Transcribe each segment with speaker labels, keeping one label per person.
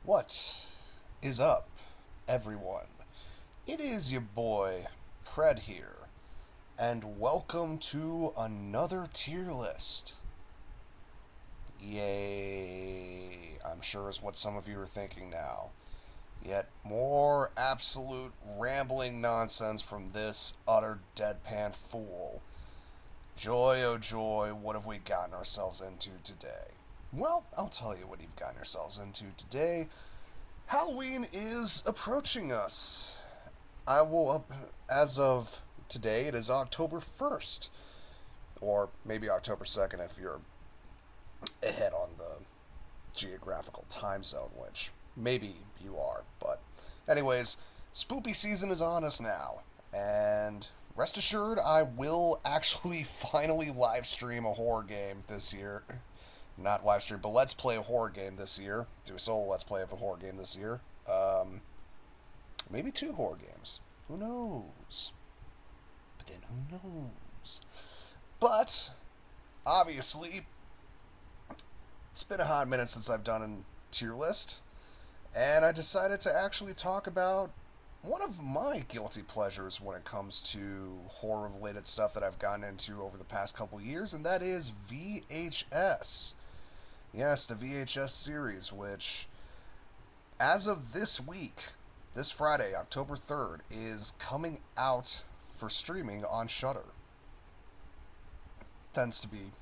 Speaker 1: What is up, everyone? It is your boy, Pred here, and welcome to another tier list. Yay, I'm sure is what some of you are thinking now. Yet more absolute rambling nonsense from this utter deadpan fool. Joy, oh joy, what have we gotten ourselves into today? Well, I'll tell you what you've gotten yourselves into today. Halloween is approaching us. As of today, it is October 1st. Or maybe October 2nd if you're ahead on the geographical time zone, which maybe you are. But, anyways, spoopy season is on us now. And rest assured, I will actually finally live stream a horror game this year. Not live stream, but let's play a horror game this year. Do a solo let's play of a horror game this year. Maybe two horror games. Who knows? But then who knows? But obviously, it's been a hot minute since I've done a tier list, and I decided to actually talk about one of my guilty pleasures when it comes to horror related stuff that I've gotten into over the past couple years, and that is VHS. Yes, the VHS series, which, as of this week, this Friday, October 3rd, is coming out for streaming on Shudder. Tends to be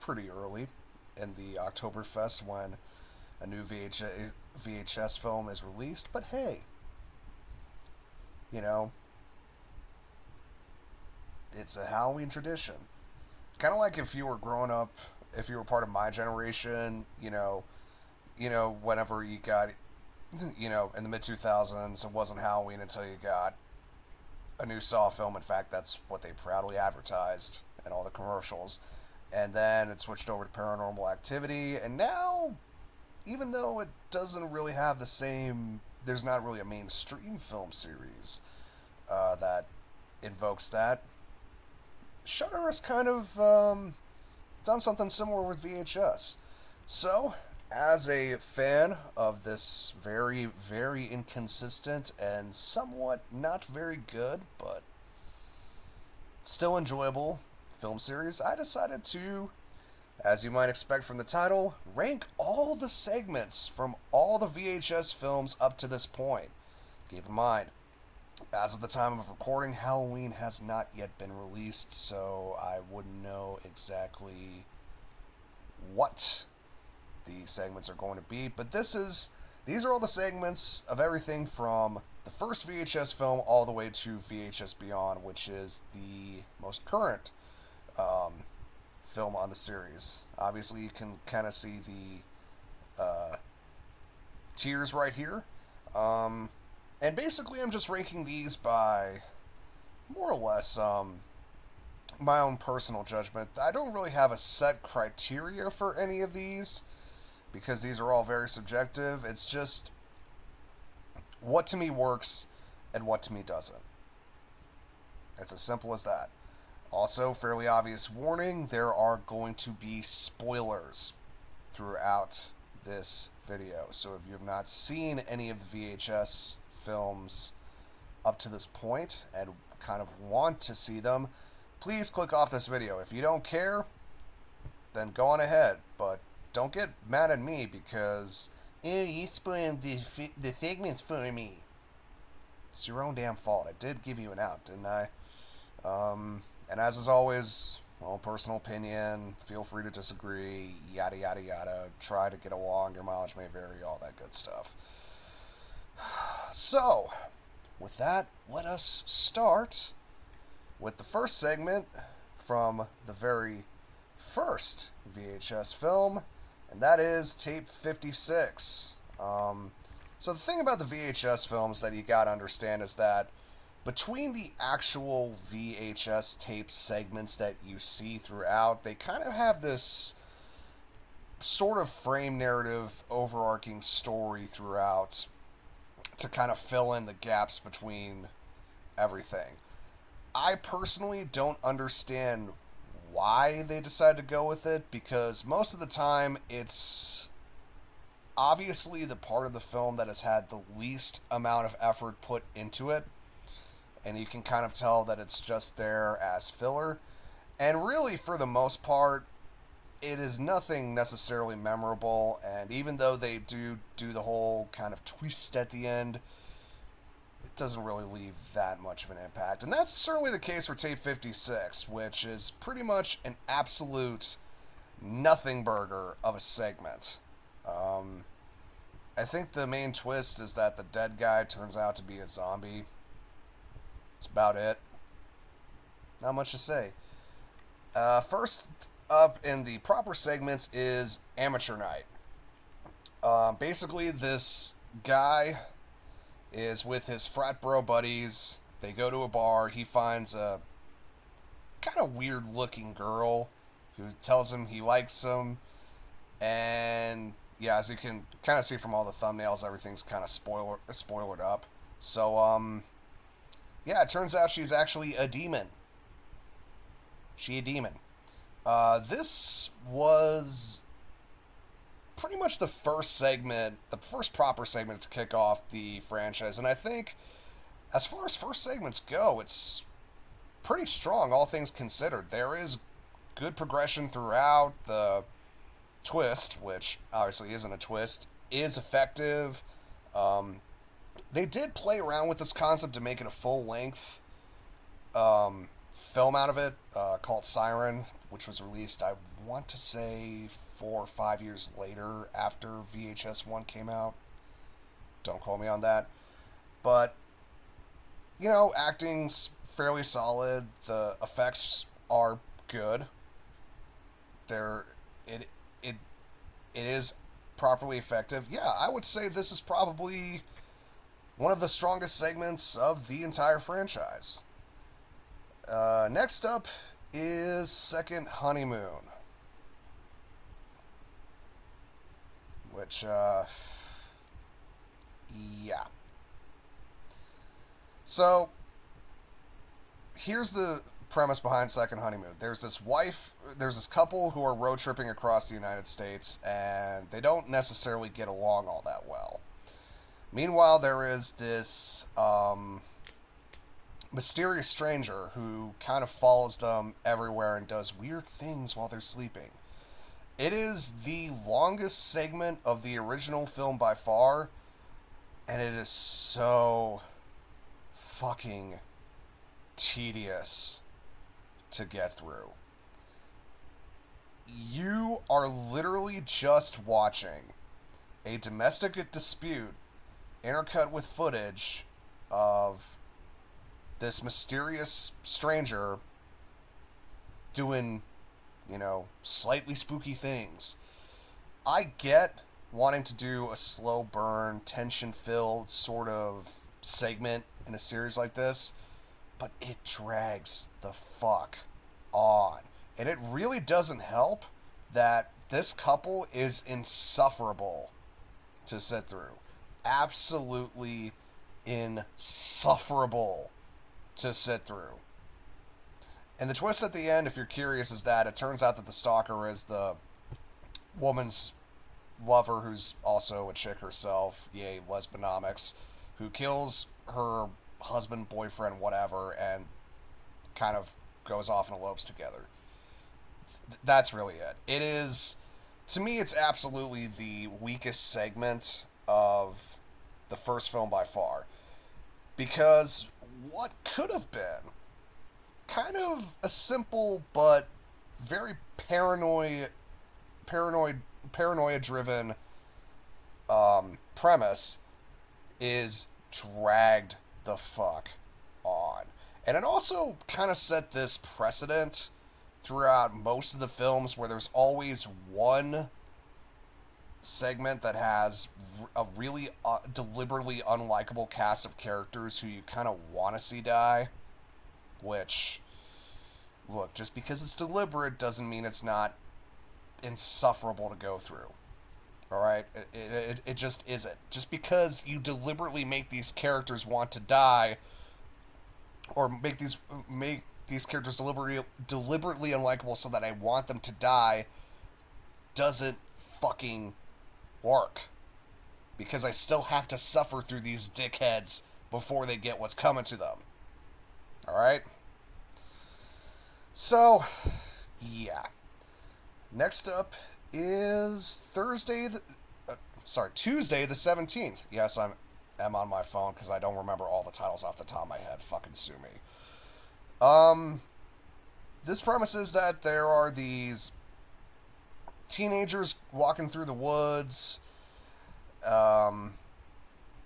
Speaker 1: pretty early in the Oktoberfest when a new VHS film is released, but hey, you know, it's a Halloween tradition. Kind of like if you were growing up, if you were part of my generation, whenever you got, in the mid 2000s, it wasn't Halloween until you got a new Saw film. In fact, that's what they proudly advertised in all the commercials. And then it switched over to Paranormal Activity, and now, even though it doesn't really have the same, there's not really a mainstream film series that invokes that. Shudder has kind of done something similar with VHS. So, as a fan of this very, very inconsistent and somewhat not very good, but still enjoyable film series, I decided to, as you might expect from the title, rank all the segments from all the VHS films up to this point. Keep in mind, as of the time of recording, Halloween has not yet been released, so I wouldn't know exactly what the segments are going to be, but these are all the segments of everything from the first VHS film all the way to VHS Beyond, which is the most current film on the series. Obviously, you can kind of see the tiers right here. And basically, I'm just ranking these by more or less my own personal judgment. I don't really have a set criteria for any of these because these are all very subjective. It's just what to me works and what to me doesn't. It's as simple as that. Also, fairly obvious warning, there are going to be spoilers throughout this video. So if you have not seen any of the VHS films up to this point and kind of want to see them, please click off this video. If you don't care, then go on ahead. But don't get mad at me because, oh, you spoiled the segments for me. It's your own damn fault. I did give you an out, didn't I? And as is always, well, personal opinion, feel free to disagree, yada yada yada, try to get along, your mileage may vary, all that good stuff. So, with that, let us start with the first segment from the very first VHS film, and that is tape 56. So the thing about the VHS films that you gotta understand is that between the actual VHS tape segments that you see throughout, they kind of have this sort of frame narrative, overarching story throughout to kind of fill in the gaps between everything. I personally don't understand why they decided to go with it because most of the time it's obviously the part of the film that has had the least amount of effort put into it, and you can kind of tell that it's just there as filler. And really, for the most part, it is nothing necessarily memorable. And even though they do the whole kind of twist at the end, it doesn't really leave that much of an impact. And that's certainly the case for Tape 56, which is pretty much an absolute nothing burger of a segment. I think the main twist is that the dead guy turns out to be a zombie. That's about it. Not much to say. First up in the proper segments is Amateur Night. Basically, this guy is with his frat bro buddies. They go to a bar. He finds a kind of weird looking girl who tells him he likes him. And yeah, as you can kind of see from all the thumbnails, everything's kind of spoilered up. So, yeah, it turns out she's actually a demon. She a demon. This was pretty much the first segment, the first proper segment to kick off the franchise. And I think, as far as first segments go, it's pretty strong, all things considered. There is good progression throughout. The twist, which obviously isn't a twist, is effective. They did play around with this concept to make it a full-length film out of it, called Siren, which was released, I want to say, 4 or 5 years later after VHS 1 came out. Don't quote me on that. But, you know, acting's fairly solid. The effects are good. It is properly effective. Yeah, I would say this is probably one of the strongest segments of the entire franchise. Next up is Second Honeymoon, which, yeah. So, here's the premise behind Second Honeymoon. There's this couple who are road tripping across the United States, and they don't necessarily get along all that well. Meanwhile, there is this, mysterious stranger who kind of follows them everywhere and does weird things while they're sleeping. It is the longest segment of the original film by far, and it is so fucking tedious to get through. You are literally just watching a domestic dispute intercut with footage of this mysterious stranger doing, you know, slightly spooky things. I get wanting to do a slow burn, tension-filled sort of segment in a series like this, but it drags the fuck on. And it really doesn't help that this couple is insufferable to sit through. Absolutely insufferable to sit through. And the twist at the end, if you're curious, is that it turns out that the stalker is the woman's lover, who's also a chick herself, yay, lesbianomics, who kills her husband, boyfriend, whatever, and kind of goes off and elopes together. That's really it. It is, to me, it's absolutely the weakest segment of the first film by far. Because what could have been kind of a simple but very paranoia-driven premise is dragged the fuck on. And it also kind of set this precedent throughout most of the films where there's always one segment that has a really deliberately unlikable cast of characters who you kind of want to see die. Which, look, just because it's deliberate doesn't mean it's not insufferable to go through. Alright? It just isn't. Just because you deliberately make these characters want to die, or make these characters deliberately unlikable so that I want them to die, doesn't fucking work. because I still have to suffer through these dickheads before they get what's coming to them. Alright? So, yeah. Next up is Tuesday the 17th. Yes, I'm on my phone because I don't remember all the titles off the top of my head. Fucking sue me. This premises that there are these teenagers walking through the woods.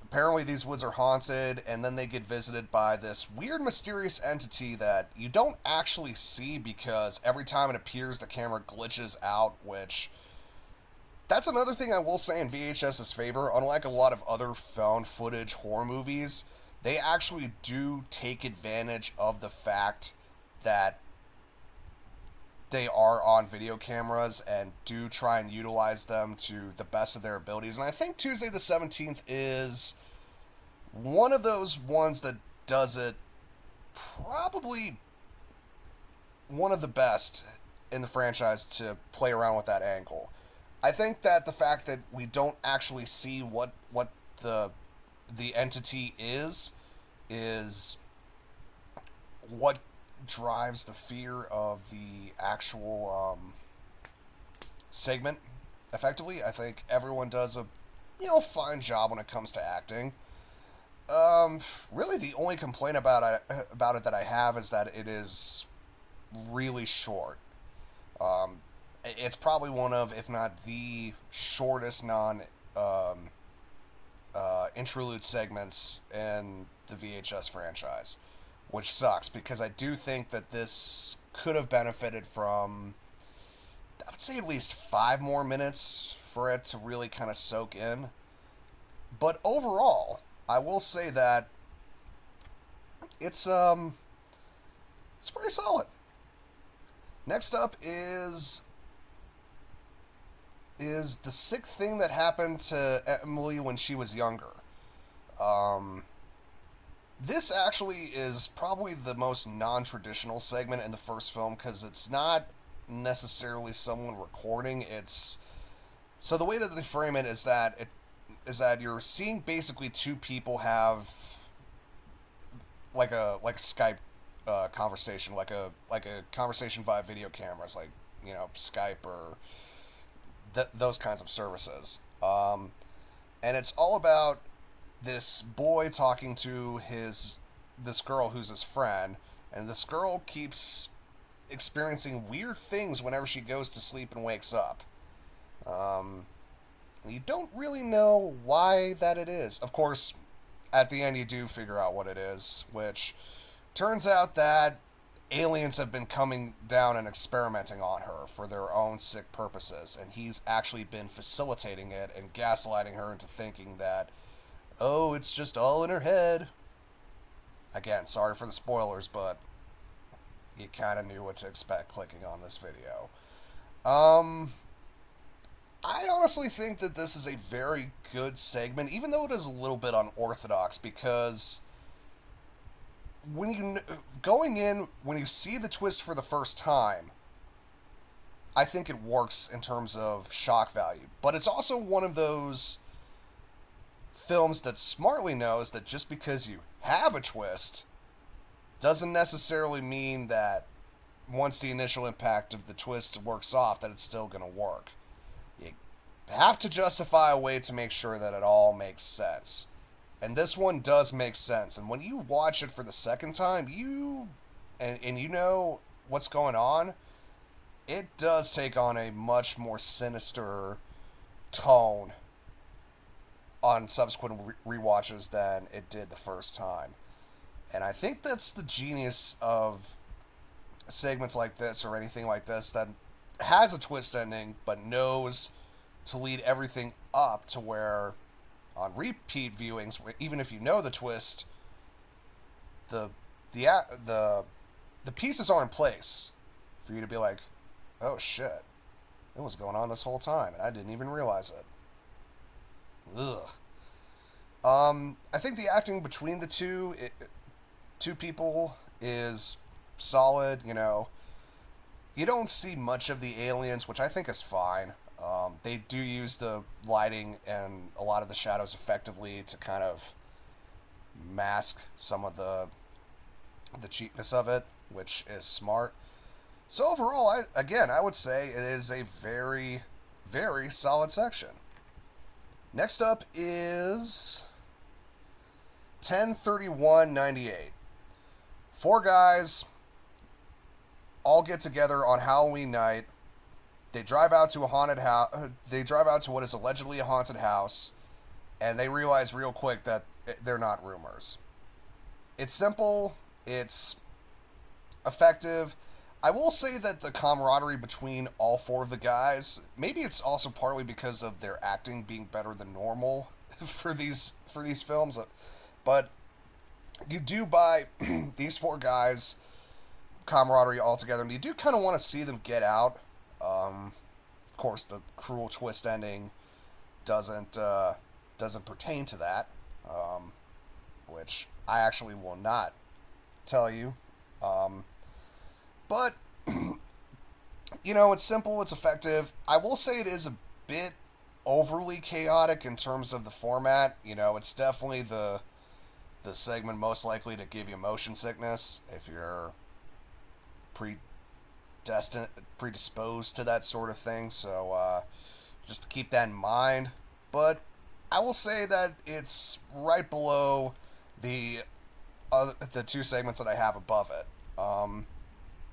Speaker 1: Apparently these woods are haunted, and then they get visited by this weird, mysterious entity that you don't actually see because every time it appears, the camera glitches out, which... That's another thing I will say in VHS's favor. Unlike a lot of other found footage horror movies, they actually do take advantage of the fact that they are on video cameras and do try and utilize them to the best of their abilities. And I think Tuesday the 17th is one of those ones that does it probably one of the best in the franchise to play around with that angle. I think that the fact that we don't actually see what the entity is what drives the fear of the actual segment effectively. I think everyone does a fine job when it comes to acting. Really the only complaint about it that I have is that it is really short. It's probably one of, if not the shortest interlude segments in the VHS franchise, which sucks because I do think that this could have benefited from, I'd say, at least 5 more minutes for it to really kind of soak in. But overall, I will say that it's pretty solid. Next up is the sick thing that happened to Emily when she was younger. This actually is probably the most non-traditional segment in the first film because it's not necessarily someone recording. So the way that they frame it is that you're seeing basically two people have like Skype conversation, like a conversation via video cameras, like Skype or those kinds of services. And it's all about this boy talking to this girl who's his friend, and this girl keeps experiencing weird things whenever she goes to sleep and wakes up. And you don't really know why that it is. Of course, at the end you do figure out what it is, which turns out that aliens have been coming down and experimenting on her for their own sick purposes, and he's actually been facilitating it and gaslighting her into thinking that, oh, it's just all in her head. Again, sorry for the spoilers, but you kind of knew what to expect clicking on this video. I honestly think that this is a very good segment, even though it is a little bit unorthodox, because when you see the twist for the first time, I think it works in terms of shock value. But it's also one of those films that smartly knows that just because you have a twist doesn't necessarily mean that once the initial impact of the twist works off that it's still going to work. You have to justify a way to make sure that it all makes sense. And this one does make sense. And when you watch it for the second time, you know what's going on, it does take on a much more sinister tone on subsequent rewatches than it did the first time. And I think that's the genius of segments like this or anything like this that has a twist ending but knows to lead everything up to where on repeat viewings, even if you know the twist, the pieces are in place for you to be like, oh shit, it was going on this whole time and I didn't even realize it. Ugh. I think the acting between the two people is solid. You don't see much of the aliens, which I think is fine. They do use the lighting and a lot of the shadows effectively to kind of mask some of the cheapness of it, which is smart. So overall, I would say it is a very, very solid section. Next up is 10/31/98. Four guys all get together on Halloween night. They drive out to a haunted house. They drive out to what is allegedly a haunted house, and they realize real quick that they're not rumors. It's simple. It's effective. I will say that the camaraderie between all four of the guys, maybe it's also partly because of their acting being better than normal for these films, but you do buy these four guys camaraderie all together, and you do kind of want to see them get out. Of course, the cruel twist ending doesn't pertain to that, which I actually will not tell you. But it's simple, it's effective. I will say it is a bit overly chaotic in terms of the format. It's definitely the segment most likely to give you motion sickness if you're predisposed to that sort of thing. So just to keep that in mind. But I will say that it's right below the two segments that I have above it.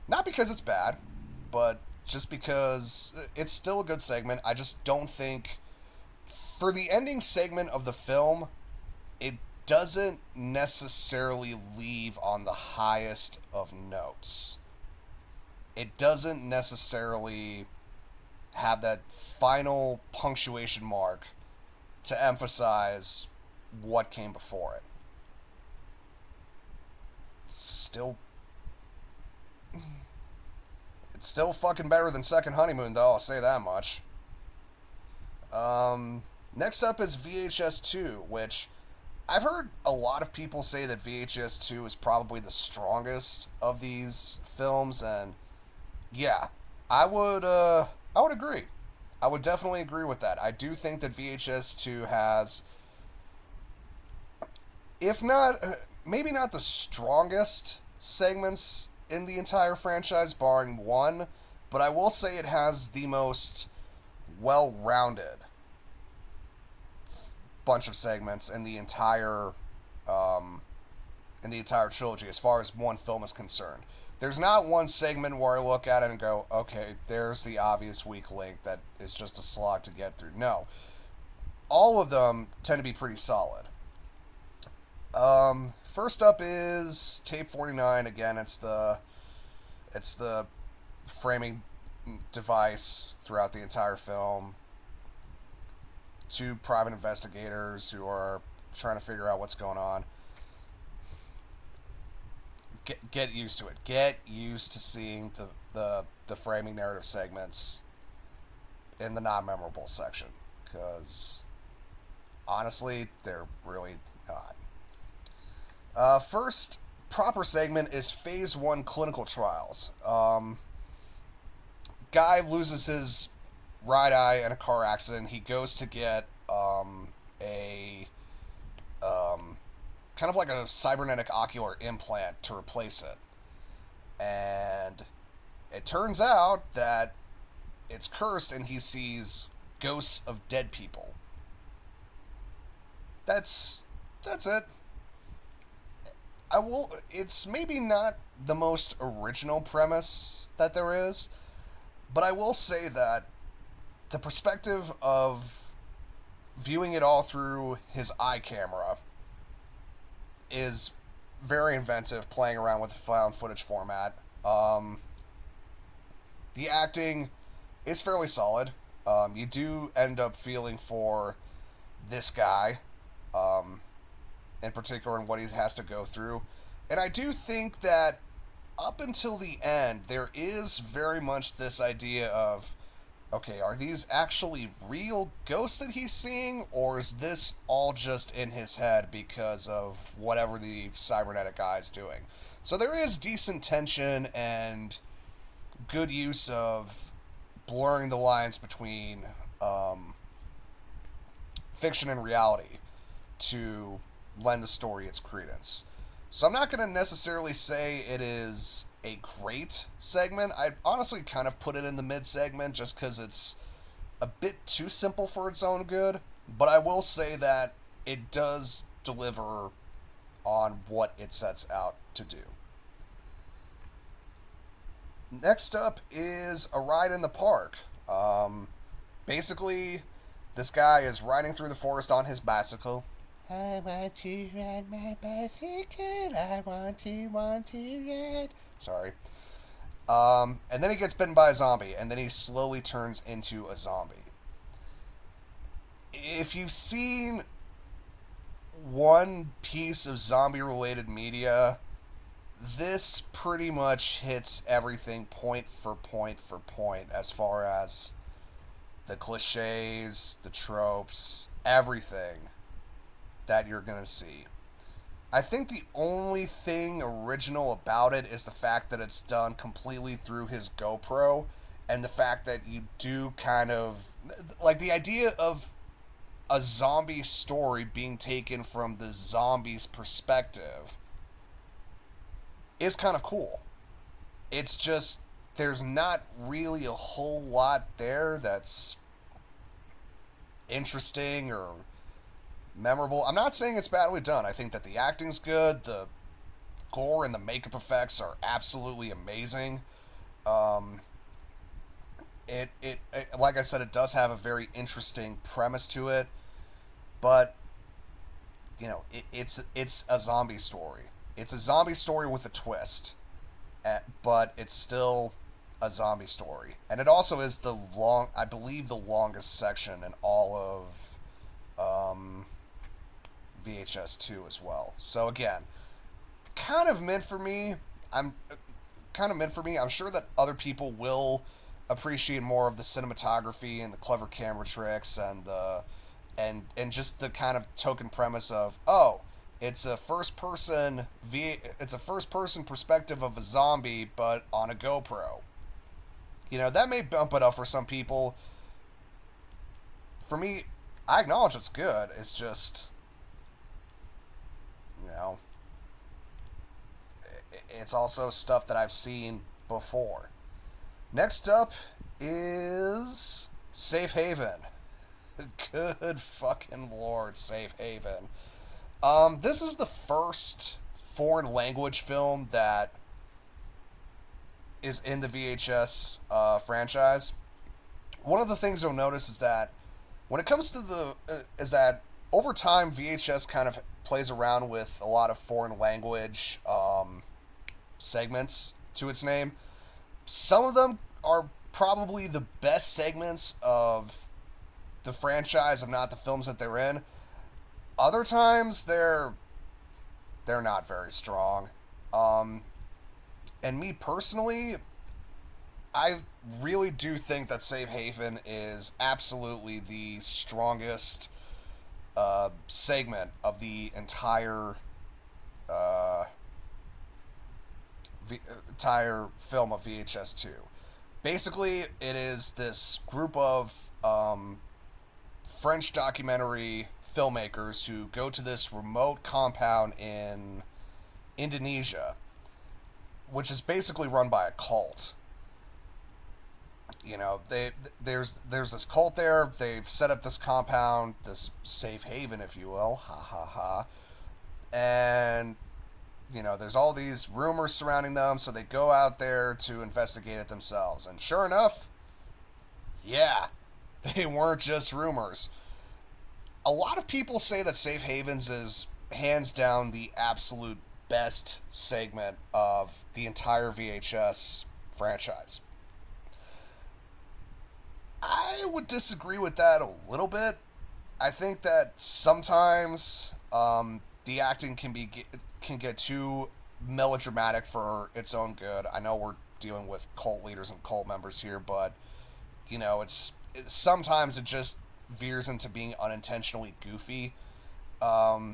Speaker 1: Not because it's bad, but just because it's still a good segment. I just don't think for the ending segment of the film, it doesn't necessarily leave on the highest of notes. It doesn't necessarily have that final punctuation mark to emphasize what came before it. It's still fucking better than Second Honeymoon, though, I'll say that much. Next up is VHS 2, which I've heard a lot of people say that VHS 2 is probably the strongest of these films, and yeah, I would agree. I would definitely agree with that. I do think that VHS 2 has, if not, maybe not the strongest segments in the entire franchise, barring one, but I will say it has the most well-rounded bunch of segments in the entire trilogy as far as one film is concerned. There's not one segment where I look at it and go, okay, there's the obvious weak link that is just a slog to get through. No. All of them tend to be pretty solid. First up is Tape 49. Again, it's the framing device throughout the entire film. Two private investigators who are trying to figure out what's going on. Get used to it. Get used to seeing the framing narrative segments in the non-memorable section, because honestly, they're really not. First proper segment is Phase 1 clinical trials. Guy loses his right eye in a car accident. He goes to get a kind of like a cybernetic ocular implant to replace it. And it turns out that it's cursed and he sees ghosts of dead people. That's it. It's maybe not the most original premise that there is, but I will say that the perspective of viewing it all through his eye camera is very inventive, playing around with the found footage format. The acting is fairly solid. You do end up feeling for this guy, in particular, and what he has to go through. And I do think that up until the end, there is very much this idea of, okay, are these actually real ghosts that he's seeing, or is this all just in his head because of whatever the cybernetic guy is doing? So there is decent tension and good use of blurring the lines between fiction and reality to lend the story its credence. So I'm not going to necessarily say it is a great segment. I honestly kind of put it in the mid segment just because it's a bit too simple for its own good. But I will say that it does deliver on what it sets out to do. Next up is A Ride in the Park. Basically, this guy is riding through the forest on his bicycle. I want to ride my bicycle. I want to ride. Sorry. And then he gets bitten by a zombie, and then he slowly turns into a zombie. If you've seen one piece of zombie-related media, this pretty much hits everything point for point for point as far as the cliches, the tropes, everything that you're going to see. I think the only thing original about it is the fact that it's done completely through his GoPro, and the fact that you do kind of like the idea of a zombie story being taken from the zombie's perspective is kind of cool. It's just there's not really a whole lot there that's interesting or memorable. I'm not saying it's badly done. I think that the acting's good, the gore and the makeup effects are absolutely amazing. It like I said, it does have a very interesting premise to it, but you know, it's a zombie story. It's a zombie story with a twist, but it's still a zombie story, and it also is I believe the longest section in all of VHS 2 as well. So again, kind of meant for me. I'm sure that other people will appreciate more of the cinematography and the clever camera tricks and the and just the kind of token premise of, oh, it's a first person perspective of a zombie but on a GoPro. You know, that may bump it up for some people. For me, I acknowledge it's good. It's just, you know, it's also stuff that I've seen before. Next up is Safe Haven. Good fucking lord, Safe Haven. This is the first foreign language film that is in the VHS franchise. One of the things you'll notice is that when it comes to is that over time VHS kind of plays around with a lot of foreign language segments to its name. Some of them are probably the best segments of the franchise, if not the films that they're in. Other times they're not very strong. And me personally, I really do think that Safe Haven is absolutely the strongest segment of the entire entire film of VHS 2. Basically, it is this group of French documentary filmmakers who go to this remote compound in Indonesia, which is basically run by a cult. You know, there's this cult there. They've set up this compound, this safe haven, if you will, ha ha ha, and you know, there's all these rumors surrounding them. So they go out there to investigate it themselves, and sure enough, yeah, they weren't just rumors. A lot of people say that Safe Havens is hands down the absolute best segment of the entire VHS franchise. I would disagree with that a little bit. I think that sometimes the acting can get too melodramatic for its own good. I know we're dealing with cult leaders and cult members here, but you know, sometimes it just veers into being unintentionally goofy. I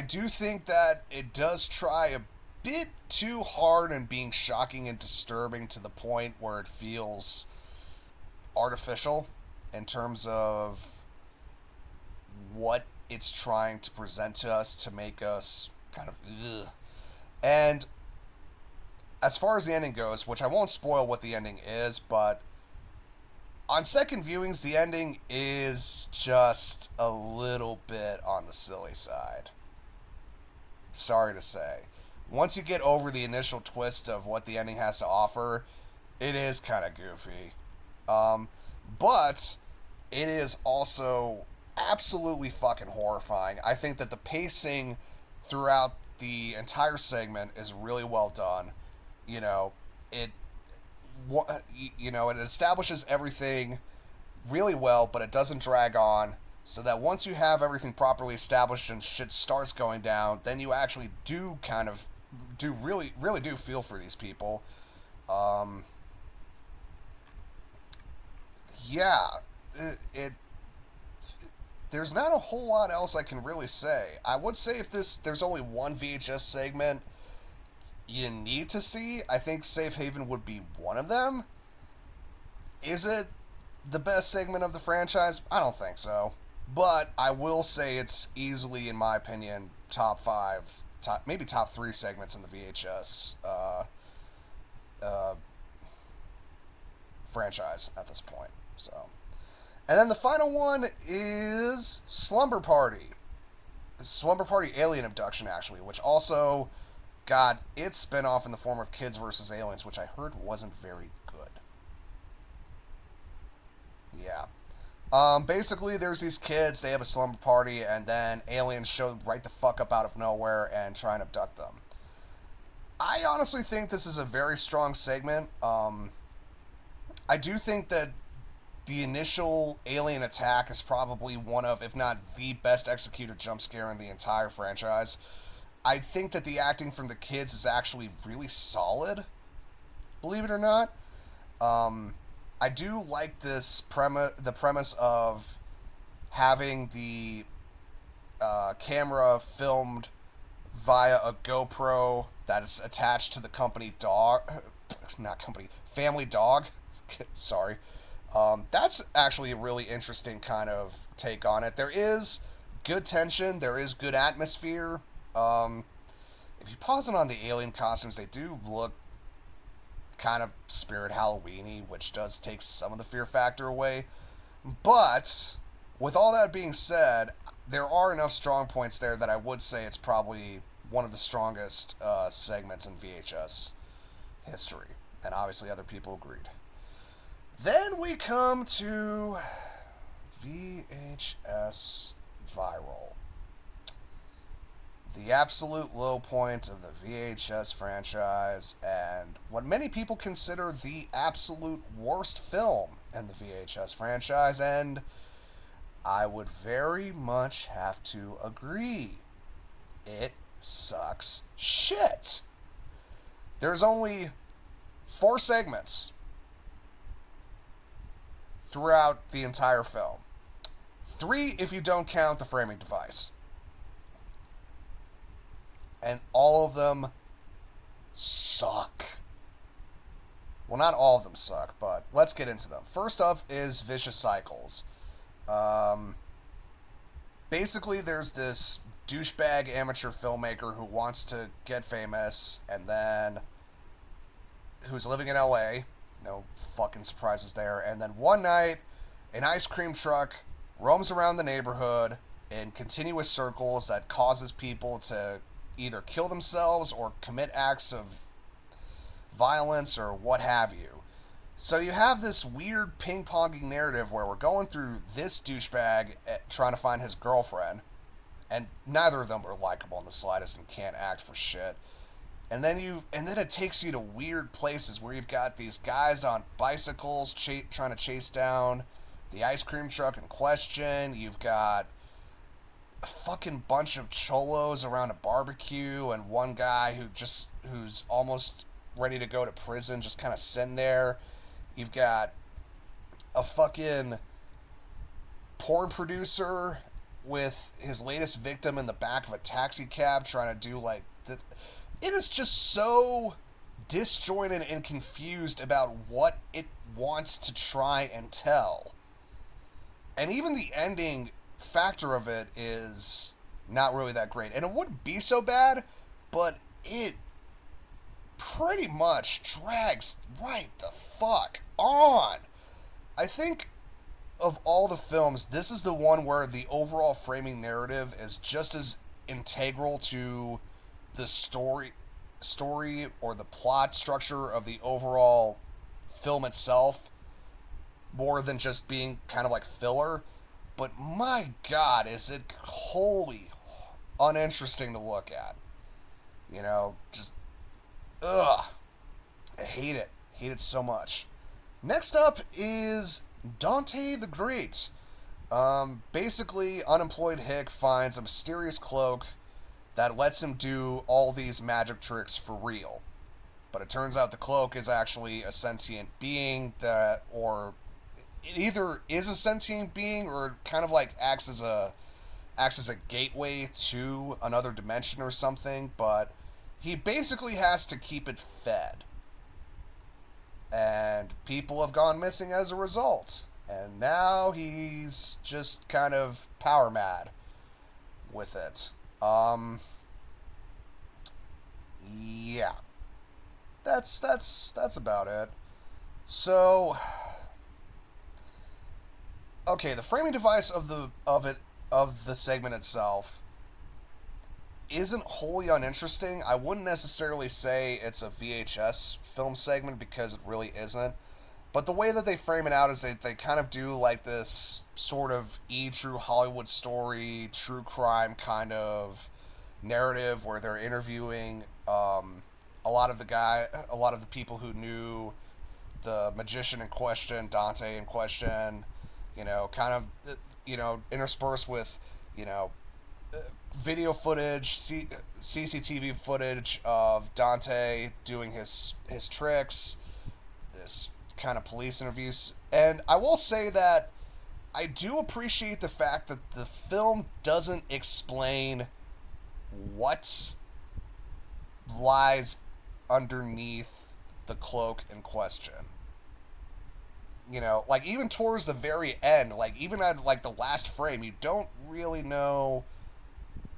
Speaker 1: do think that it does try a bit too hard in being shocking and disturbing to the point where it feels artificial in terms of what it's trying to present to us to make us kind of ugh. And as far as the ending goes, which I won't spoil what the ending is, but on second viewings, the ending is just a little bit on the silly side. Sorry to say. Once you get over the initial twist of what the ending has to offer, it is kind of goofy. But it is also absolutely fucking horrifying. I think that the pacing throughout the entire segment is really well done. You know, it it establishes everything really well, but it doesn't drag on. So that once you have everything properly established and shit starts going down, then you actually do kind of do really really do feel for these people. Um, yeah, it there's not a whole lot else I can really say. I would say if there's only one VHS segment you need to see, I think Safe Haven would be one of them. Is it the best segment of the franchise? I don't think so. But I will say it's easily, in my opinion, top five, maybe top three segments in the VHS uh, franchise at this point. So, and then the final one is Slumber Party. Slumber Party Alien Abduction, actually, which also got its spinoff in the form of Kids vs. Aliens, which I heard wasn't very good. Yeah. Basically, there's these kids, they have a slumber party, and then aliens show right the fuck up out of nowhere and try and abduct them. I honestly think this is a very strong segment. I do think that the initial alien attack is probably one of, if not the best executed jump scare in the entire franchise. I think that the acting from the kids is actually really solid, believe it or not. I do like the premise of having the camera filmed via a GoPro that is attached to the company dog, not company, family dog. Sorry. That's actually a really interesting kind of take on it. There is good tension. There is good atmosphere. If you pause it on the alien costumes, they do look kind of Spirit Halloween-y, which does take some of the fear factor away. But with all that being said, there are enough strong points there that I would say it's probably one of the strongest segments in VHS history. And obviously other people agreed. Then we come to VHS Viral. The absolute low point of the VHS franchise, and what many people consider the absolute worst film in the VHS franchise, and I would very much have to agree. It sucks shit. There's only 4 segments throughout the entire film. 3 if you don't count the framing device. And all of them suck. Well, not all of them suck, but let's get into them. First up is Vicious Cycles. Basically, there's this douchebag amateur filmmaker who wants to get famous, and then who's living in LA. No fucking surprises there. And then one night, an ice cream truck roams around the neighborhood in continuous circles that causes people to either kill themselves or commit acts of violence or what have you. So you have this weird ping-ponging narrative where we're going through this douchebag trying to find his girlfriend, and neither of them are likable in the slightest and can't act for shit. And then it takes you to weird places where you've got these guys on bicycles trying to chase down the ice cream truck in question. You've got a fucking bunch of cholos around a barbecue, and one guy who's almost ready to go to prison, just kind of sitting there. You've got a fucking porn producer with his latest victim in the back of a taxi cab trying to do like it is just so disjointed and confused about what it wants to try and tell. And even the ending factor of it is not really that great. And it wouldn't be so bad, but it pretty much drags right the fuck on. I think of all the films, this is the one where the overall framing narrative is just as integral to the story or the plot structure of the overall film itself more than just being kind of like filler. But my god, is it wholly uninteresting to look at. You know, just ugh. I hate it. Hate it so much. Next up is Dante the Great. Basically, unemployed Hick finds a mysterious cloak that lets him do all these magic tricks for real. But it turns out the cloak is actually a sentient being that, or it either is a sentient being or kind of like acts as a gateway to another dimension or something. But he basically has to keep it fed. And people have gone missing as a result. And now he's just kind of power mad with it. Yeah. That's about it. So, okay, the framing device of the segment itself isn't wholly uninteresting. I wouldn't necessarily say it's a VHS film segment because it really isn't. But the way that they frame it out is they kind of do like this sort of true Hollywood story, true crime kind of narrative where they're interviewing a lot of the people who knew the magician in question, Dante in question, kind of, interspersed with, video footage, CCTV footage of Dante doing his tricks, this kind of police interviews. And I will say that I do appreciate the fact that the film doesn't explain what lies underneath the cloak in question. Like even towards the very end, like even at like the last frame, you don't really know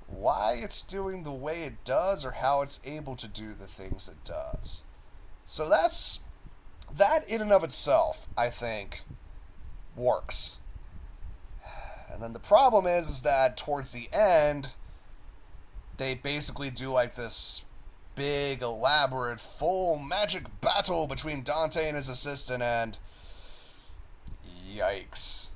Speaker 1: why it's doing the way it does or how it's able to do the things it does. So that in and of itself, I think, works. And then the problem is that towards the end, they basically do like this big, elaborate, full magic battle between Dante and his assistant, and yikes.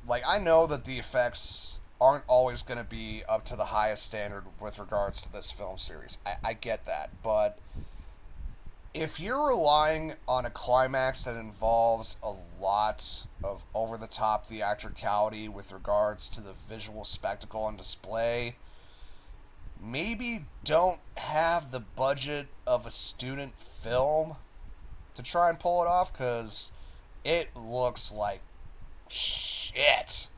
Speaker 1: Like, I know that the effects aren't always going to be up to the highest standard with regards to this film series. I get that, but if you're relying on a climax that involves a lot of over-the-top theatricality with regards to the visual spectacle on display, maybe don't have the budget of a student film to try and pull it off, because it looks like shit.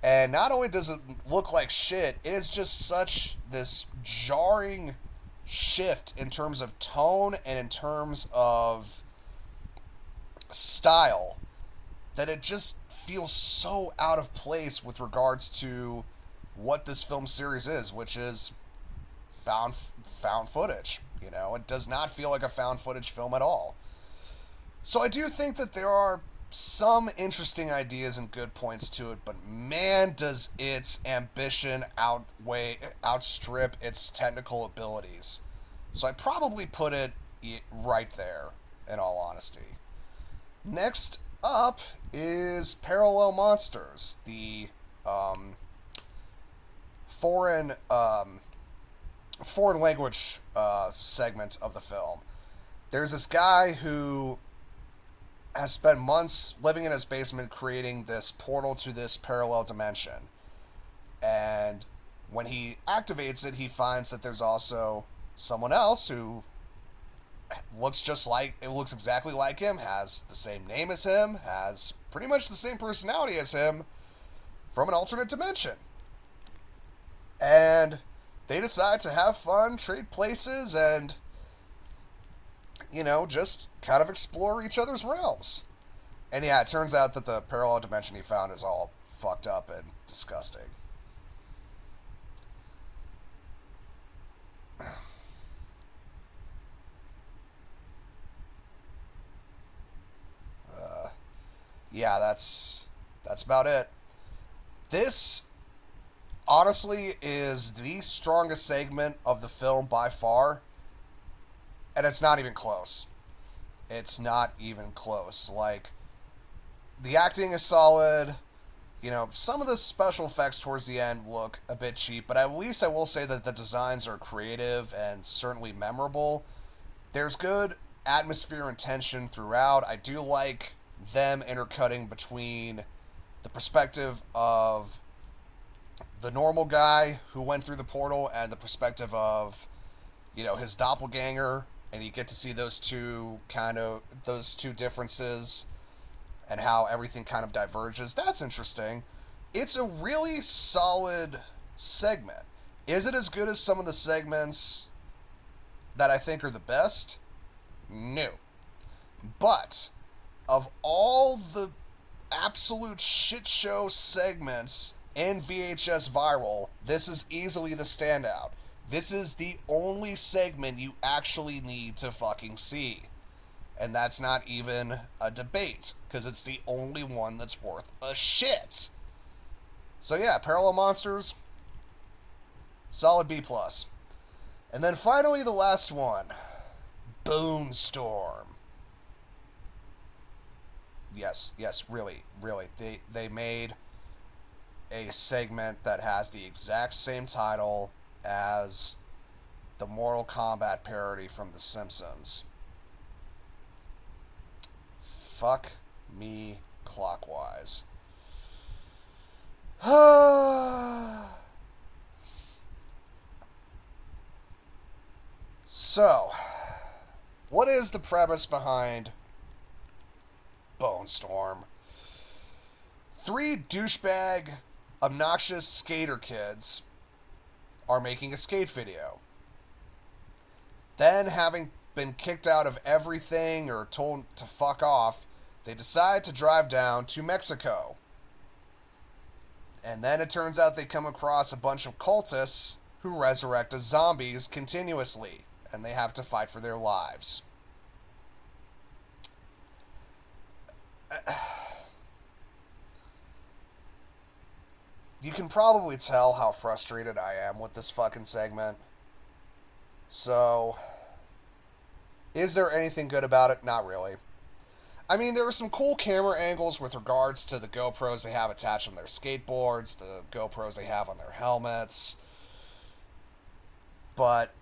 Speaker 1: And not only does it look like shit, it is just such this jarring shift in terms of tone and in terms of style that it just feels so out of place with regards to what this film series is, which is found footage. It does not feel like a found footage film at all. So I do think that there are some interesting ideas and good points to it, but man, does its ambition outstrip its technical abilities. So I'd probably put it right there, in all honesty. Next up is Parallel Monsters, the foreign language segment of the film. There's this guy who has spent months living in his basement creating this portal to this parallel dimension. And when he activates it, he finds that there's also someone else who looks exactly like him, has the same name as him, has pretty much the same personality as him from an alternate dimension. And they decide to have fun, trade places, and, just kind of explore each other's realms. And yeah, it turns out that the parallel dimension he found is all fucked up and disgusting. Yeah, that's about it. This honestly is the strongest segment of the film by far, and it's not even close. It's not even close. Like, the acting is solid. Some of the special effects towards the end look a bit cheap, but at least I will say that the designs are creative and certainly memorable. There's good atmosphere and tension throughout. I do like them intercutting between the perspective of the normal guy who went through the portal and the perspective of, his doppelganger, and you get to see those two differences and how everything kind of diverges. That's interesting. It's a really solid segment. Is it as good as some of the segments that I think are the best? No. But of all the absolute shit show segments in VHS Viral, this is easily the standout. This is the only segment you actually need to fucking see. And that's not even a debate, because it's the only one that's worth a shit. So yeah, Parallel Monsters, solid B+. And then finally the last one, Bone Storm. Yes, really. They made a segment that has the exact same title as the Mortal Kombat parody from The Simpsons. Fuck me clockwise. So, what is the premise behind Bone Storm? 3 douchebag, obnoxious skater kids are making a skate video. Then, having been kicked out of everything or told to fuck off, they decide to drive down to Mexico. And then it turns out they come across a bunch of cultists who resurrect as zombies continuously, and they have to fight for their lives. You can probably tell how frustrated I am with this fucking segment. So, is there anything good about it? Not really. I mean, there are some cool camera angles with regards to the GoPros they have attached on their skateboards, the GoPros they have on their helmets. But,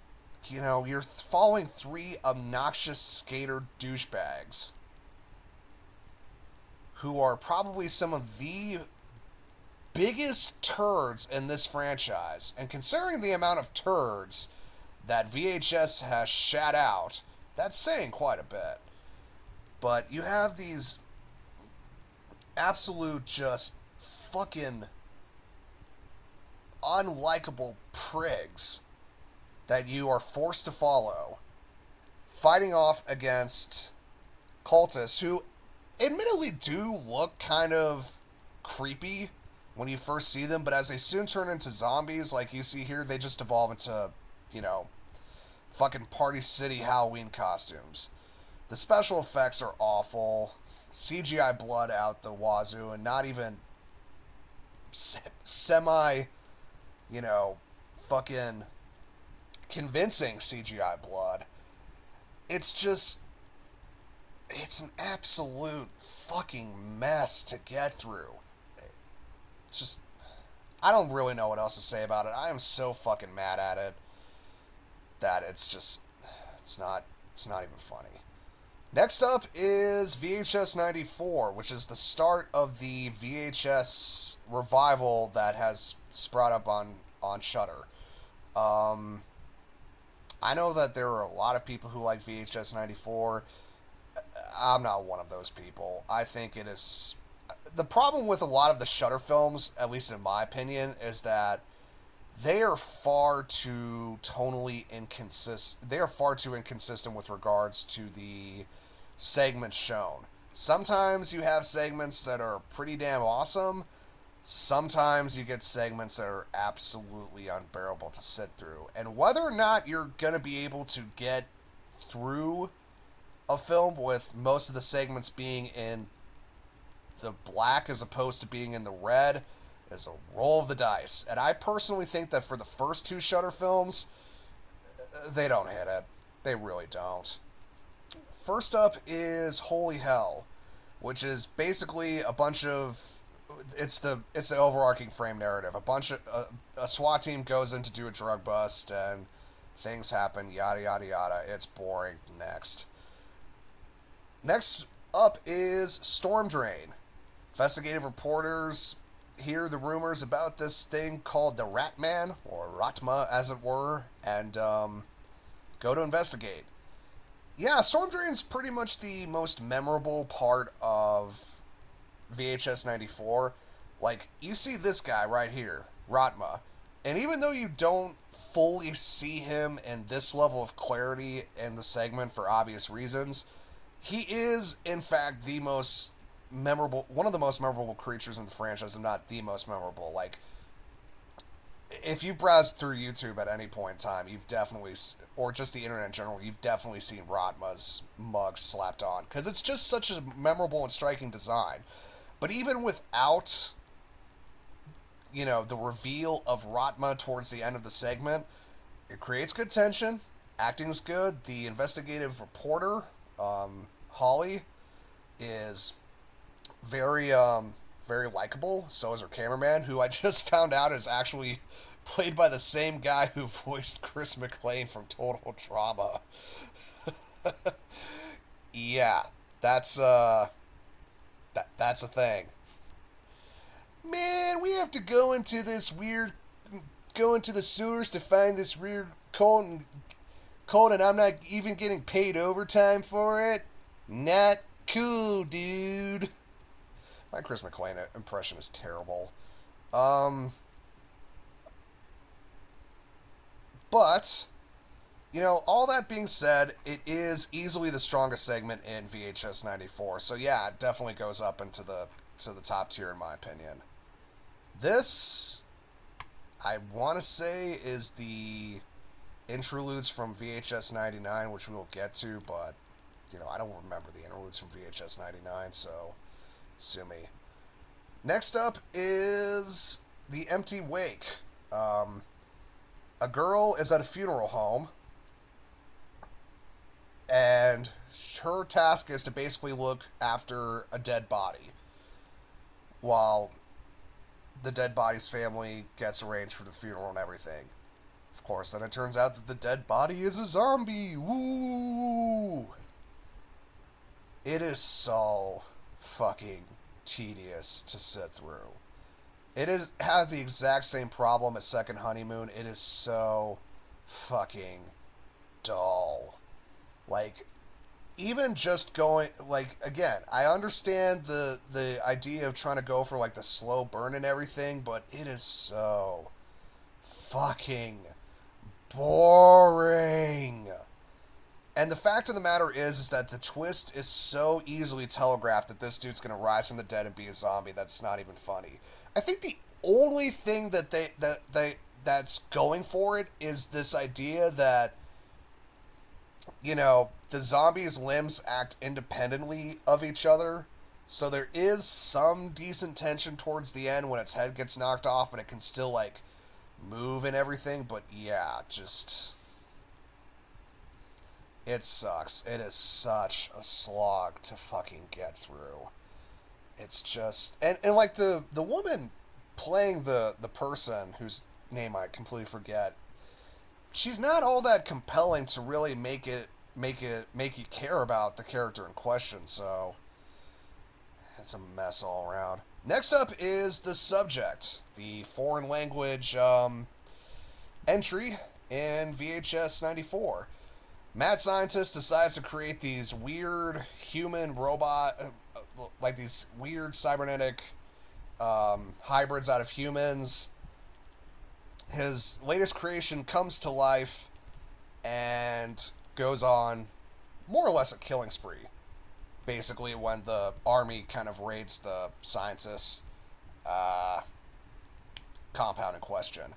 Speaker 1: you're following 3 obnoxious skater douchebags who are probably some of the biggest turds in this franchise. And considering the amount of turds that VHS has shat out, that's saying quite a bit. But you have these absolute just fucking unlikable prigs that you are forced to follow, fighting off against cultists who admittedly do look kind of creepy when you first see them, but as they soon turn into zombies, like you see here, they just evolve into, fucking Party City Halloween costumes. The special effects are awful. CGI blood out the wazoo, and not even semi, fucking convincing CGI blood. It's an absolute fucking mess to get through. It's just, I don't really know what else to say about it. I am so fucking mad at it that it's not even funny. Next up is VHS 94, which is the start of the VHS revival that has sprout up on Shudder. I know that there are a lot of people who like VHS 94. I'm not one of those people. I think it is... The problem with a lot of the Shudder films, at least in my opinion, is that they are far too tonally inconsistent. They are far too inconsistent with regards to the segments shown. Sometimes you have segments that are pretty damn awesome. Sometimes you get segments that are absolutely unbearable to sit through. And whether or not you're going to be able to get through a film with most of the segments being in the black as opposed to being in the red is a roll of the dice. And I personally think that for the first two Shudder films, they don't hit it. They really don't. First up is Holy Hell, which is basically a bunch of it's the overarching frame narrative. A SWAT team goes in to do a drug bust and things happen, yada yada yada. It's boring. Next up is Storm Drain. Investigative reporters hear the rumors about this thing called the Rat Man, or Ratma as it were, and go to investigate. Yeah, Storm Drain's pretty much the most memorable part of VHS 94. Like, you see this guy right here, Ratma, and even though you don't fully see him in this level of clarity in the segment for obvious reasons, he is, in fact, one of the most memorable creatures in the franchise, and not the most memorable. Like, if you've browsed through YouTube at any point in time, you've definitely, or just the internet in general, you've definitely seen Ratma's mug slapped on. Because it's just such a memorable and striking design. But even without, the reveal of Ratma towards the end of the segment, it creates good tension. Acting's good. The investigative reporter, Holly, is very very likable. So is her cameraman, who I just found out is actually played by the same guy who voiced Chris McLean from Total Drama. Yeah, that's that's a thing. Man, we have to go into the sewers to find this weird cold, and I'm not even getting paid overtime for it. Not cool, dude. My Chris McLean impression is terrible. But, all that being said, it is easily the strongest segment in VHS 94. So yeah, it definitely goes up into the top tier in my opinion. This, I want to say, is the interludes from VHS 99, which we will get to, but, I don't remember the interludes from VHS 99, so sue me. Next up is The Empty Wake. A girl is at a funeral home, and her task is to basically look after a dead body while the dead body's family gets arranged for the funeral and everything. Of course, then it turns out that the dead body is a zombie. Woo! It is so fucking tedious to sit through. Has the exact same problem as Second Honeymoon. It is so fucking dull. Like, even just going, like, again, I understand the idea of trying to go for, like, the slow burn and everything, but it is so fucking boring. And the fact of the matter is that the twist is so easily telegraphed that this dude's gonna rise from the dead and be a zombie that's not even funny. I think the only thing that's going for it is this idea that, the zombie's limbs act independently of each other. So there is some decent tension towards the end when its head gets knocked off, but it can still, like, move and everything. But yeah, it sucks. It is such a slog to fucking get through. It's just, and like the woman playing the person whose name I completely forget, she's not all that compelling to really make you care about the character in question. So it's a mess all around. Next up is The Subject, the foreign language entry in VHS 94. Mad scientist decides to create these weird human robot, like these weird cybernetic hybrids out of humans, his latest creation comes to life and goes on more or less a killing spree. Basically, when the army kind of raids the scientist's uh, compound in question.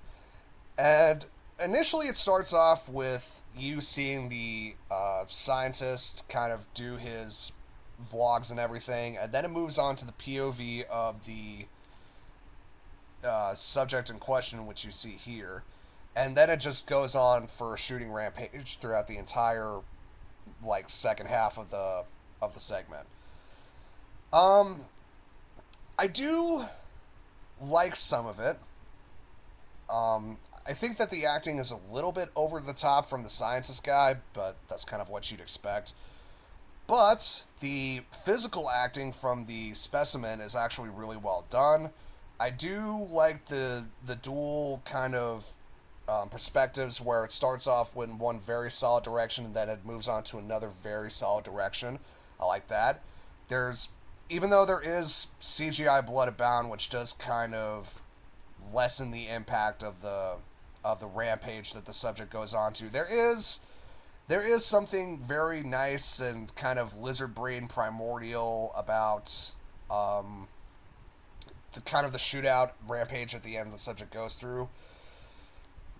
Speaker 1: And initially, it starts off with you seeing the scientist kind of do his vlogs and everything, and then it moves on to the POV of the subject in question, which you see here, and then it just goes on for a shooting rampage throughout the entire second half of the segment. Um, I do like some of it. I think that the acting is a little bit over the top from the scientist guy, but that's kind of what you'd expect. But the physical acting from the specimen is actually really well done. I do like the dual kind of perspectives where it starts off in one very solid direction and then it moves on to another very solid direction. I like that. There's Even though there is CGI blood abound, which does kind of lessen the impact of the rampage that the subject goes on to, there is something very nice and kind of lizard brain primordial about the kind of the shootout rampage at the end the subject goes through.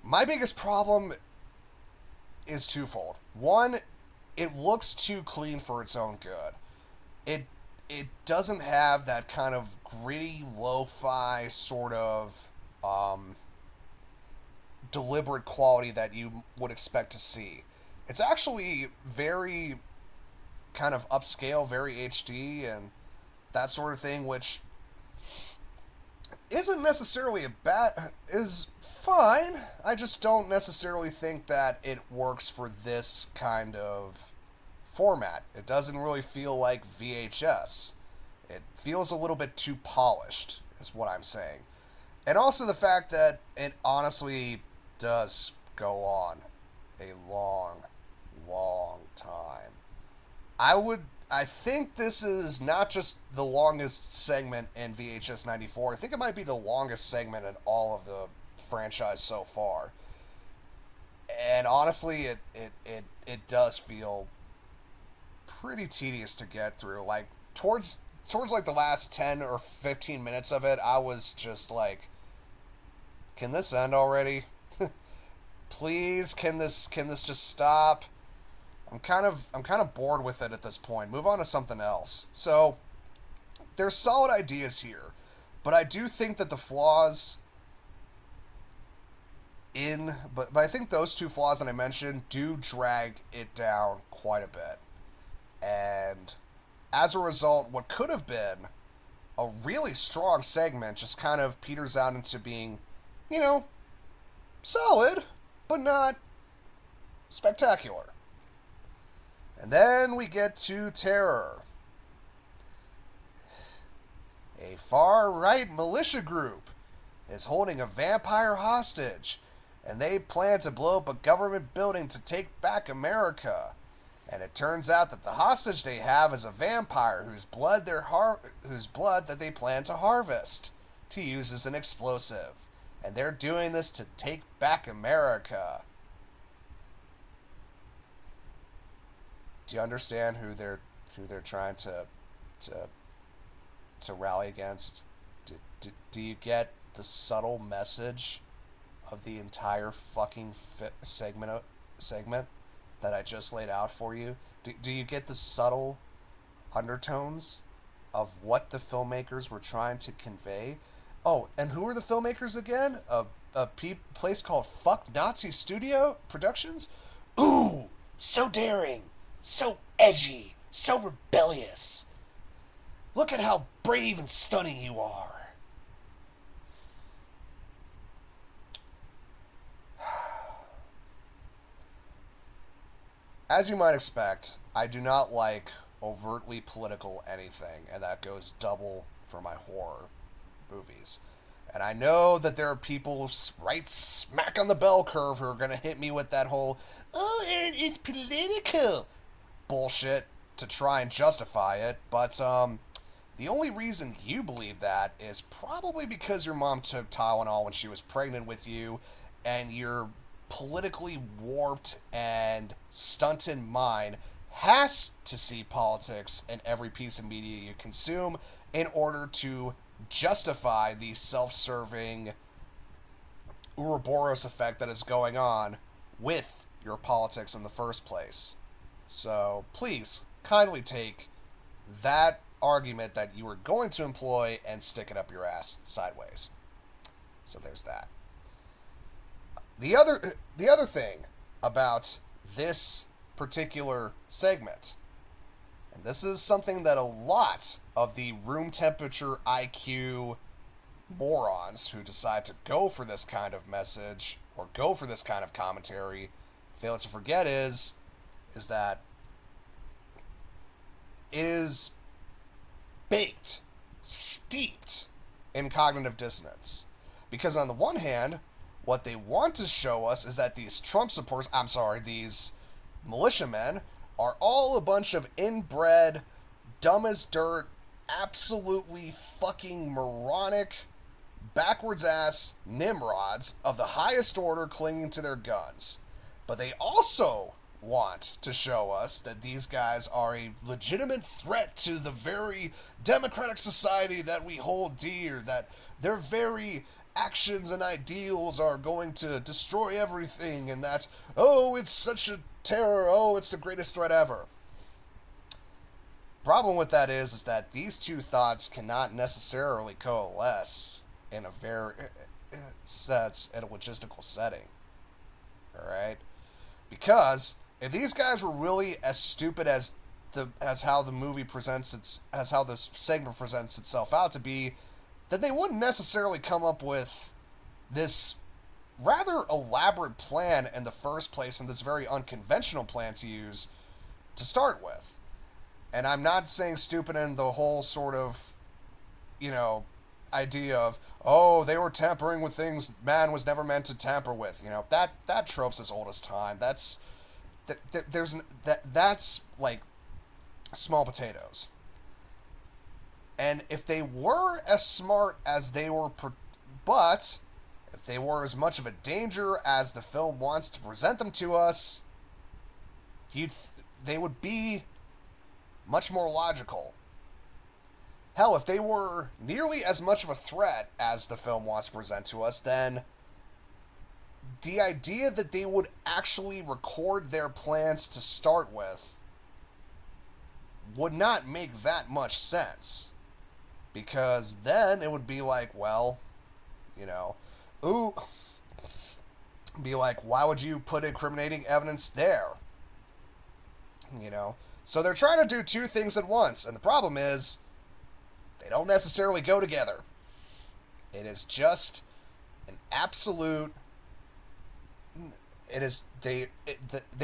Speaker 1: My biggest problem is twofold. One, it looks too clean for its own good. It doesn't have that kind of gritty lo-fi sort of deliberate quality that you would expect to see. It's actually very kind of upscale, very HD and that sort of thing, which isn't necessarily is fine. I just don't necessarily think that it works for this kind of format. It doesn't really feel like VHS. It feels a little bit too polished, is what I'm saying. And also the fact that it honestly does go on a long, long time. I think this is not just the longest segment in VHS 94. I think it might be the longest segment in all of the franchise so far. And honestly, it does feel pretty tedious to get through. Like towards like the last 10 or 15 minutes of it, I was just like, can this end already? Please, can this just stop? I'm kind of bored with it at this point. Move on to something else. So there's solid ideas here, but I do think that the flaws but I think those two flaws that I mentioned do drag it down quite a bit. And as a result, what could have been a really strong segment just kind of peters out into being, solid, but not spectacular. And then we get to Terror. A far-right militia group is holding a vampire hostage, and they plan to blow up a government building to take back America. And it turns out that the hostage they have is a vampire whose blood that they plan to harvest to use as an explosive. And they're doing this to take back America. Do you understand who they're trying to rally against? Do you get the subtle message of the entire fucking segment that I just laid out for you? Do you get the subtle undertones of what the filmmakers were trying to convey? Oh, and who are the filmmakers again? A place called Fuck Nazi Studio Productions? Ooh, so daring, so edgy, so rebellious. Look at how brave and stunning you are. As you might expect, I do not like overtly political anything, and that goes double for my horror movies. And I know that there are people right smack on the bell curve who are going to hit me with that whole, oh, it's political bullshit to try and justify it, but The only reason you believe that is probably because your mom took Tylenol when she was pregnant with you, and your politically warped and stunted mind has to see politics in every piece of media you consume in order to justify the self-serving Ouroboros effect that is going on with your politics in the first place. So please kindly take that argument that you were going to employ and stick it up your ass sideways. So there's that. The other thing about this particular segment, and this is something that a lot of the room temperature IQ morons who decide to go for this kind of message or go for this kind of commentary fail to forget is that it is baked, steeped in cognitive dissonance. Because on the one hand, what they want to show us is that these Trump supporters, these militiamen, are all a bunch of inbred, dumb as dirt, absolutely fucking moronic, backwards ass nimrods of the highest order clinging to their guns. But they also want to show us that these guys are a legitimate threat to the very democratic society that we hold dear, that their very actions and ideals are going to destroy everything, and that, oh, it's such a terror, oh, it's the greatest threat ever. Problem with that is that these two thoughts cannot necessarily coalesce in a very sense in a logistical setting. Alright? Because if these guys were really as stupid as how the movie as how this segment presents itself out to be, then they wouldn't necessarily come up with this rather elaborate plan in the first place, and this very unconventional plan to use to start with. And I'm not saying stupid in the whole sort of, idea of, oh, they were tampering with things man was never meant to tamper with. That trope's as old as time. That's like small potatoes. And if they were as smart as they were, but if they were as much of a danger as the film wants to present them to us, they would be much more logical. Hell, if they were nearly as much of a threat as the film wants to present to us, then the idea that they would actually record their plans to start with would not make that much sense. Because then it would be like, well, be like, why would you put incriminating evidence there? So they're trying to do two things at once, and the problem is, they don't necessarily go together. It is just an absolute. They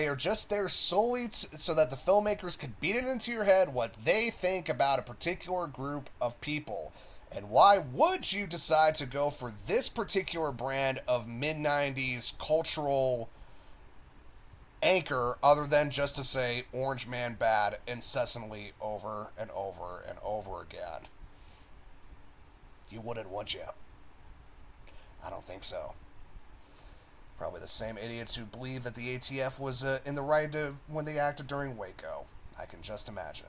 Speaker 1: are just there solely so that the filmmakers can beat it into your head what they think about a particular group of people. And why would you decide to go for this particular brand of mid-90s cultural anchor other than just to say Orange Man bad incessantly over and over and over again? You wouldn't, would you? I don't think so. Probably the same idiots who believe that the ATF was in the right when they acted during Waco. I can just imagine.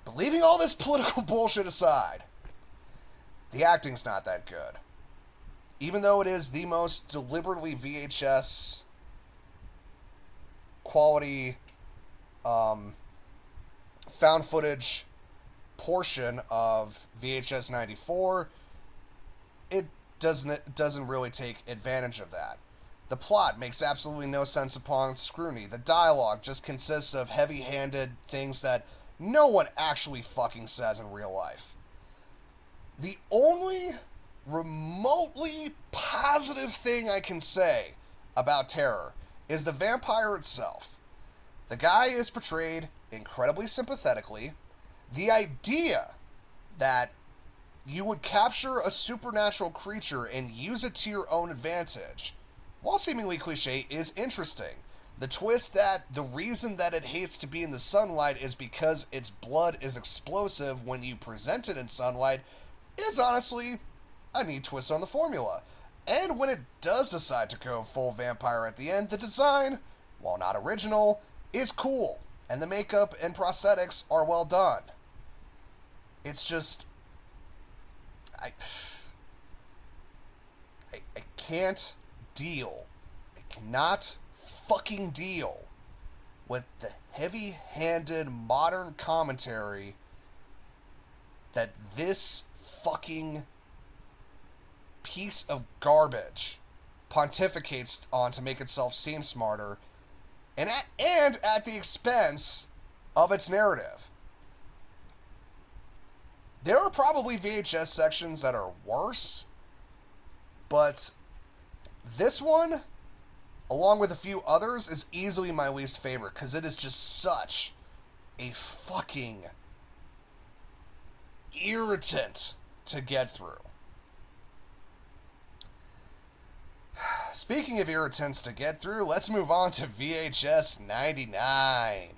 Speaker 1: But leaving all this political bullshit aside, the acting's not that good. Even though it is the most deliberately VHS quality found footage portion of VHS 94, it doesn't really take advantage of that. The plot makes absolutely no sense upon scrutiny. The dialogue just consists of heavy-handed things that no one actually fucking says in real life. The only remotely positive thing I can say about Terror is the vampire itself. The guy is portrayed incredibly sympathetically. The idea that you would capture a supernatural creature and use it to your own advantage, while seemingly cliche, is interesting. The twist that the reason that it hates to be in the sunlight is because its blood is explosive when you present it in sunlight is honestly a neat twist on the formula. And when it does decide to go full vampire at the end, the design, while not original, is cool. And the makeup and prosthetics are well done. It's just. I can't deal. I cannot fucking deal with the heavy-handed modern commentary that this fucking piece of garbage pontificates on to make itself seem smarter, and at the expense of its narrative. There are probably VHS sections that are worse, but this one, along with a few others, is easily my least favorite because it is just such a fucking irritant to get through. Speaking of irritants to get through, let's move on to VHS 99.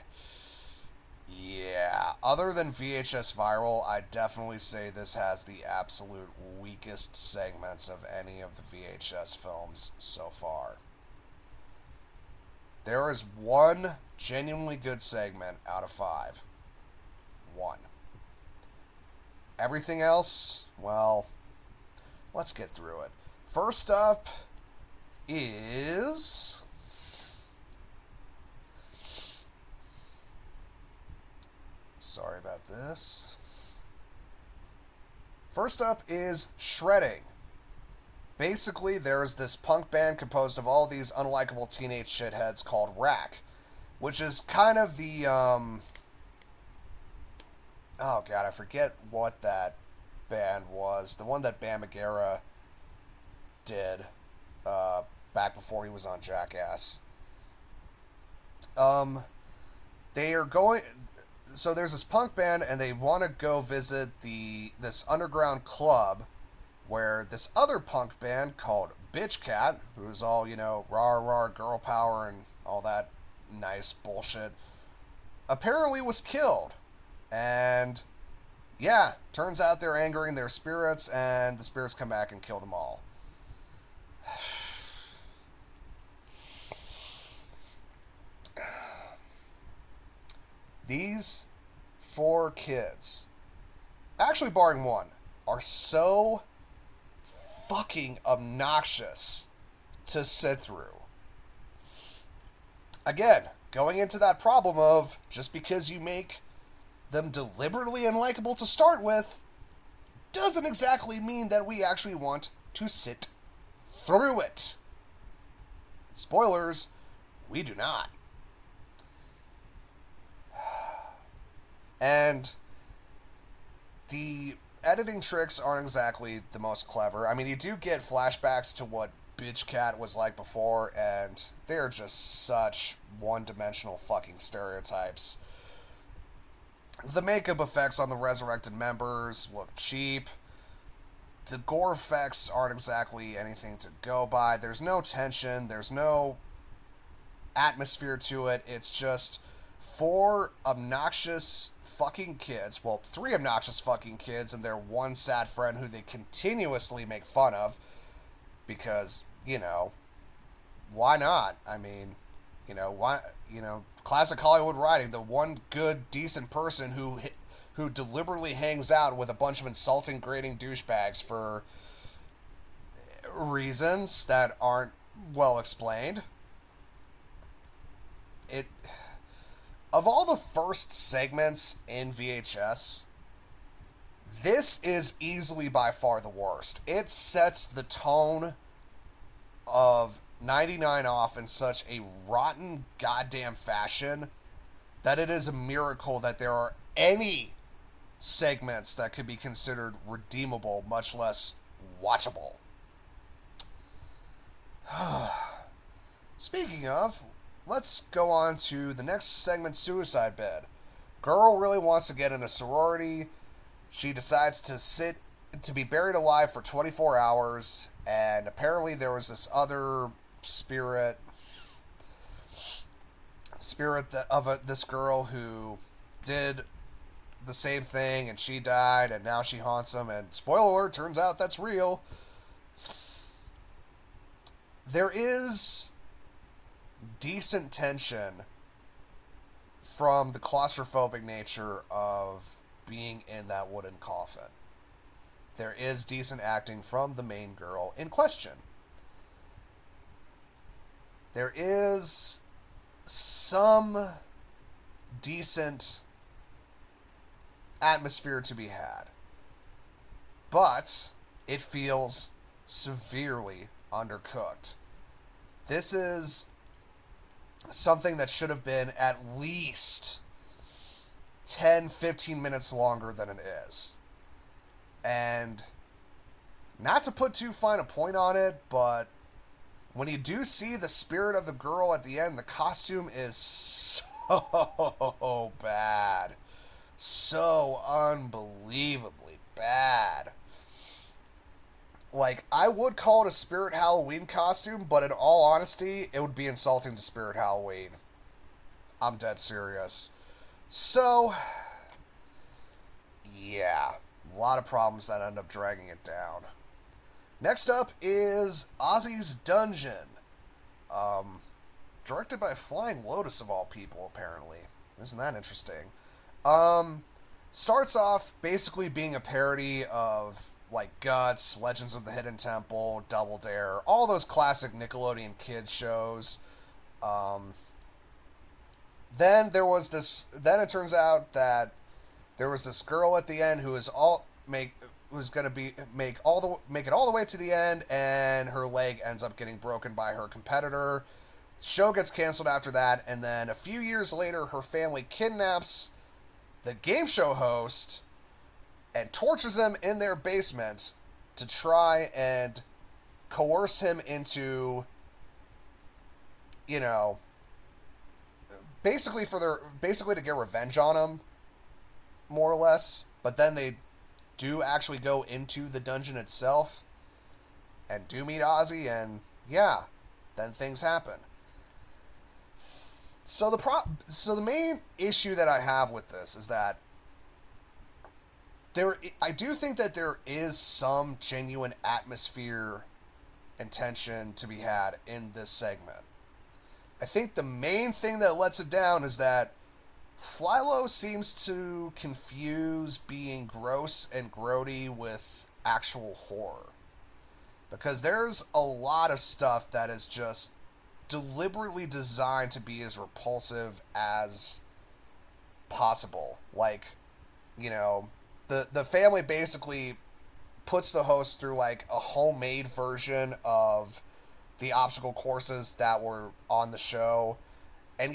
Speaker 1: Yeah, other than VHS Viral, I'd definitely say this has the absolute weakest segments of any of the VHS films so far. There is one genuinely good segment out of 5. One. Everything else, well, let's get through it. First up is... Sorry about this. First up is Shredding. Basically, there's this punk band composed of all these unlikable teenage shitheads called Rack, which is kind of the, oh god, I forget what that band was. The one that Bam Margera did, back before he was on Jackass. They are going... So there's this punk band, and they want to go visit this underground club where this other punk band called Bitch Cat, who's all, rah girl power and all that nice bullshit, apparently was killed. And yeah, turns out they're angering their spirits, and the spirits come back and kill them all. These 4 kids, actually barring one, are so fucking obnoxious to sit through. Again, going into that problem of just because you make them deliberately unlikable to start with doesn't exactly mean that we actually want to sit through it. Spoilers, we do not. And the editing tricks aren't exactly the most clever. I mean, you do get flashbacks to what Bitch Cat was like before, and they're just such one-dimensional fucking stereotypes. The makeup effects on the resurrected members look cheap. The gore effects aren't exactly anything to go by. There's no tension. There's no atmosphere to it. It's just 4 obnoxious fucking kids, well, 3 obnoxious fucking kids and their one sad friend who they continuously make fun of because, why not? I mean, why, classic Hollywood writing, the one good, decent person who deliberately hangs out with a bunch of insulting, grating douchebags for reasons that aren't well explained. Of all the first segments in VHS, this is easily by far the worst. It sets the tone of 99 off in such a rotten goddamn fashion that it is a miracle that there are any segments that could be considered redeemable, much less watchable. Speaking of, let's go on to the next segment, Suicide Bed. Girl really wants to get in a sorority. She decides to be buried alive for 24 hours, and apparently there was this other spirit spirit of this girl who did the same thing and she died and now she haunts him, and spoiler alert, turns out that's real. There is decent tension from the claustrophobic nature of being in that wooden coffin. There is decent acting from the main girl in question. There is some decent atmosphere to be had, but it feels severely undercooked. This is something that should have been at least 10-15 minutes longer than it is. And not to put too fine a point on it, but when you do see the spirit of the girl at the end, the costume is so bad. So unbelievably bad. Like, I would call it a Spirit Halloween costume, but in all honesty, it would be insulting to Spirit Halloween. I'm dead serious. So, yeah, a lot of problems that end up dragging it down. Next up is Ozzy's Dungeon. Directed by Flying Lotus, of all people, apparently. Isn't that interesting? Starts off basically being a parody of like Guts, Legends of the Hidden Temple, Double Dare, all those classic Nickelodeon kids shows. Then there was this. Then it turns out that there was this girl at the end who is who's gonna make it all the way to the end, and her leg ends up getting broken by her competitor. The show gets canceled after that, and then a few years later, her family kidnaps the game show host and tortures him in their basement to try and coerce him into, basically to get revenge on him, more or less. But then they do actually go into the dungeon itself and do meet Ozzy, and yeah, then things happen. So the main issue that I have with this is that I do think that there is some genuine atmosphere and tension to be had in this segment. I think the main thing that lets it down is that Philo seems to confuse being gross and grody with actual horror. Because there's a lot of stuff that is just deliberately designed to be as repulsive as possible. Like, the family basically puts the host through like a homemade version of the obstacle courses that were on the show. And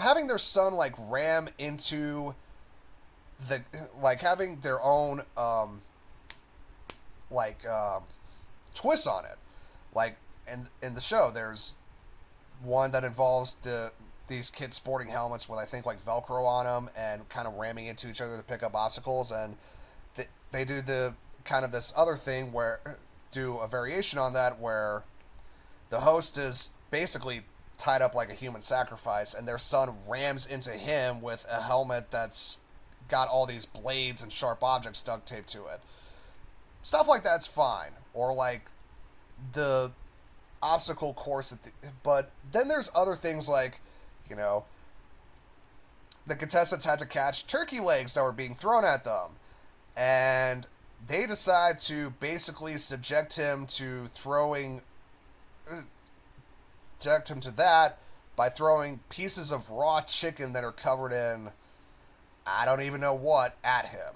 Speaker 1: having their son like ram into having their own twists on it. Like in the show, there's one that involves these kids sporting helmets with I think like Velcro on them and kind of ramming into each other to pick up obstacles, and they do the kind of this other thing where do a variation on that where the host is basically tied up like a human sacrifice, and their son rams into him with a helmet that's got all these blades and sharp objects duct taped to it. Stuff like that's fine, or like the obstacle course but then there's other things like the contestants had to catch turkey legs that were being thrown at them, and they decide to basically subject him to that by throwing pieces of raw chicken that are covered in I don't even know what at him.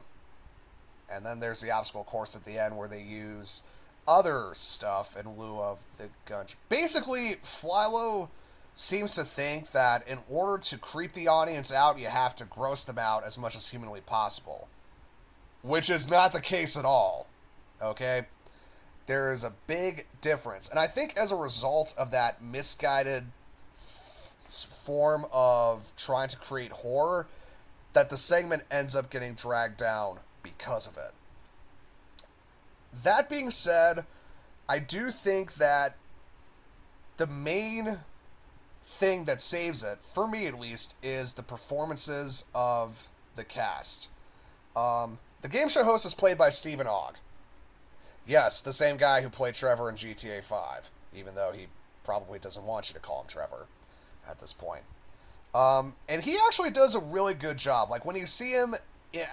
Speaker 1: And then there's the obstacle course at the end where they use other stuff in lieu of the gunge. Basically, Philo seems to think that in order to creep the audience out, you have to gross them out as much as humanly possible. Which is not the case at all. Okay? There is a big difference. And I think as a result of that misguided form of trying to create horror, that the segment ends up getting dragged down because of it. That being said, I do think that the main thing that saves it, for me at least, is the performances of the cast. The game show host is played by Stephen Ogg. Yes, the same guy who played Trevor in GTA 5, even though he probably doesn't want you to call him Trevor at this point. And he actually does a really good job. Like, when you see him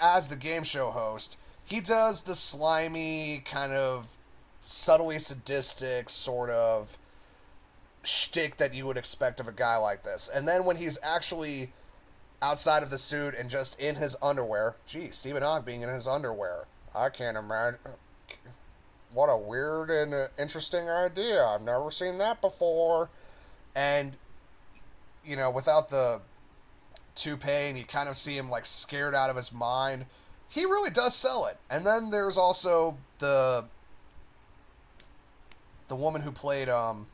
Speaker 1: as the game show host, he does the slimy, kind of subtly sadistic sort of shtick that you would expect of a guy like this. And then when he's actually outside of the suit and just in his underwear, gee, Stephen Ogg being in his underwear, I can't imagine. What a weird and interesting idea. I've never seen that before. And, without the toupee, and you kind of see him like scared out of his mind, he really does sell it. And then there's also the woman who played the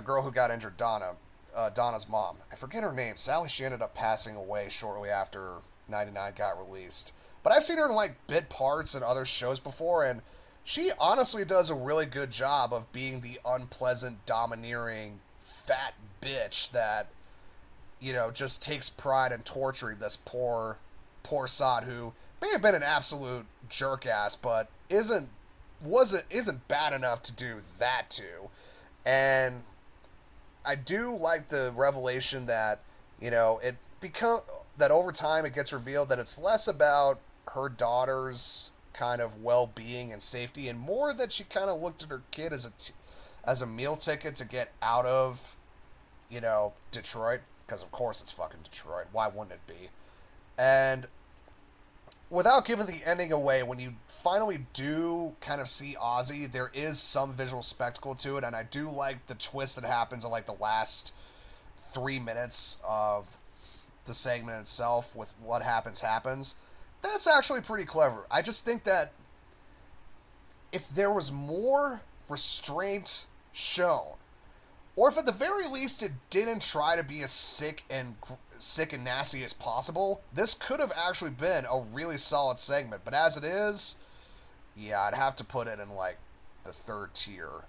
Speaker 1: girl who got injured, Donna's mom. I forget her name. Sally, she ended up passing away shortly after 99 got released. But I've seen her in like bit parts and other shows before, and she honestly does a really good job of being the unpleasant, domineering, fat bitch that, just takes pride in torturing this poor sod who may have been an absolute jerk ass, but isn't bad enough to do that to. And I do like the revelation that, it become that over time it gets revealed that it's less about her daughter's kind of well-being and safety, and more that she kind of looked at her kid as a meal ticket to get out of, Detroit, because of course it's fucking Detroit. Why wouldn't it be? And without giving the ending away, when you finally do kind of see Ozzy, there is some visual spectacle to it, and I do like the twist that happens in like the last 3 minutes of the segment itself with what happens. That's actually pretty clever. I just think that if there was more restraint shown, or if at the very least it didn't try to be as sick and nasty as possible, this could have actually been a really solid segment. But as it is, yeah, I'd have to put it in like the third tier,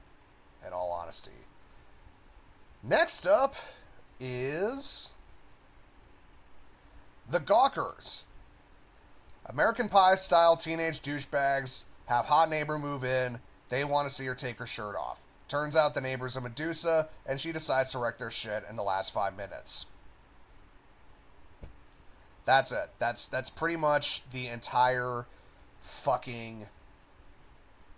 Speaker 1: in all honesty. Next up is the Gawkers. American Pie style teenage douchebags have hot neighbor move in. They want to see her take her shirt off. Turns out the neighbor's a Medusa, and she decides to wreck their shit in the last 5 minutes. That's it. That's pretty much the entire fucking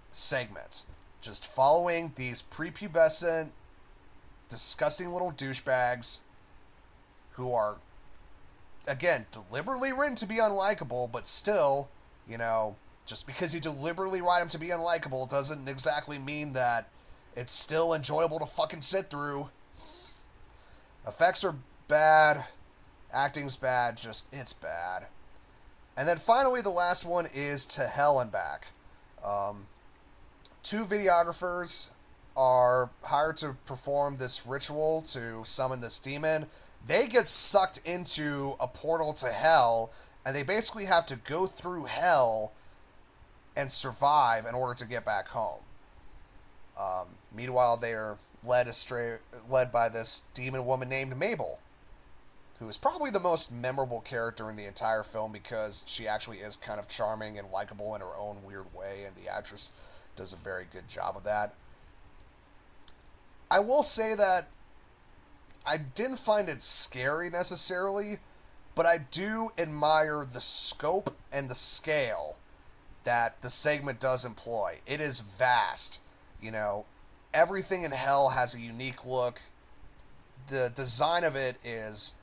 Speaker 1: segment. Just following these prepubescent, disgusting little douchebags who are, again, deliberately written to be unlikable, but still, just because you deliberately write them to be unlikable doesn't exactly mean that it's still enjoyable to fucking sit through. Effects are bad. Acting's bad. It's bad. And then finally, the last one is To Hell and Back. 2 videographers are hired to perform this ritual to summon this demon. They get sucked into a portal to hell, and they basically have to go through hell and survive in order to get back home. Meanwhile, they are led by this demon woman named Mabel, who is probably the most memorable character in the entire film because she actually is kind of charming and likable in her own weird way, and the actress does a very good job of that. I will say that I didn't find it scary necessarily, but I do admire the scope and the scale that the segment does employ. It is vast. Everything in hell has a unique look. The design of it is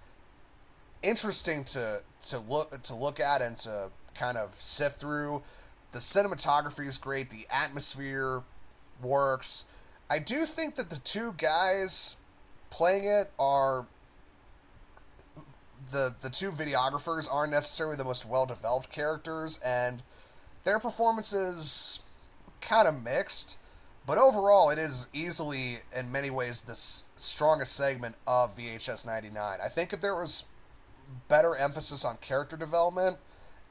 Speaker 1: interesting to look at and to kind of sift through. The cinematography is great. The atmosphere works. I do think that the 2 guys playing it are the 2 videographers aren't necessarily the most well-developed characters, and their performances kind of mixed. But overall, it is easily, in many ways, the strongest segment of VHS 99. I think if there was better emphasis on character development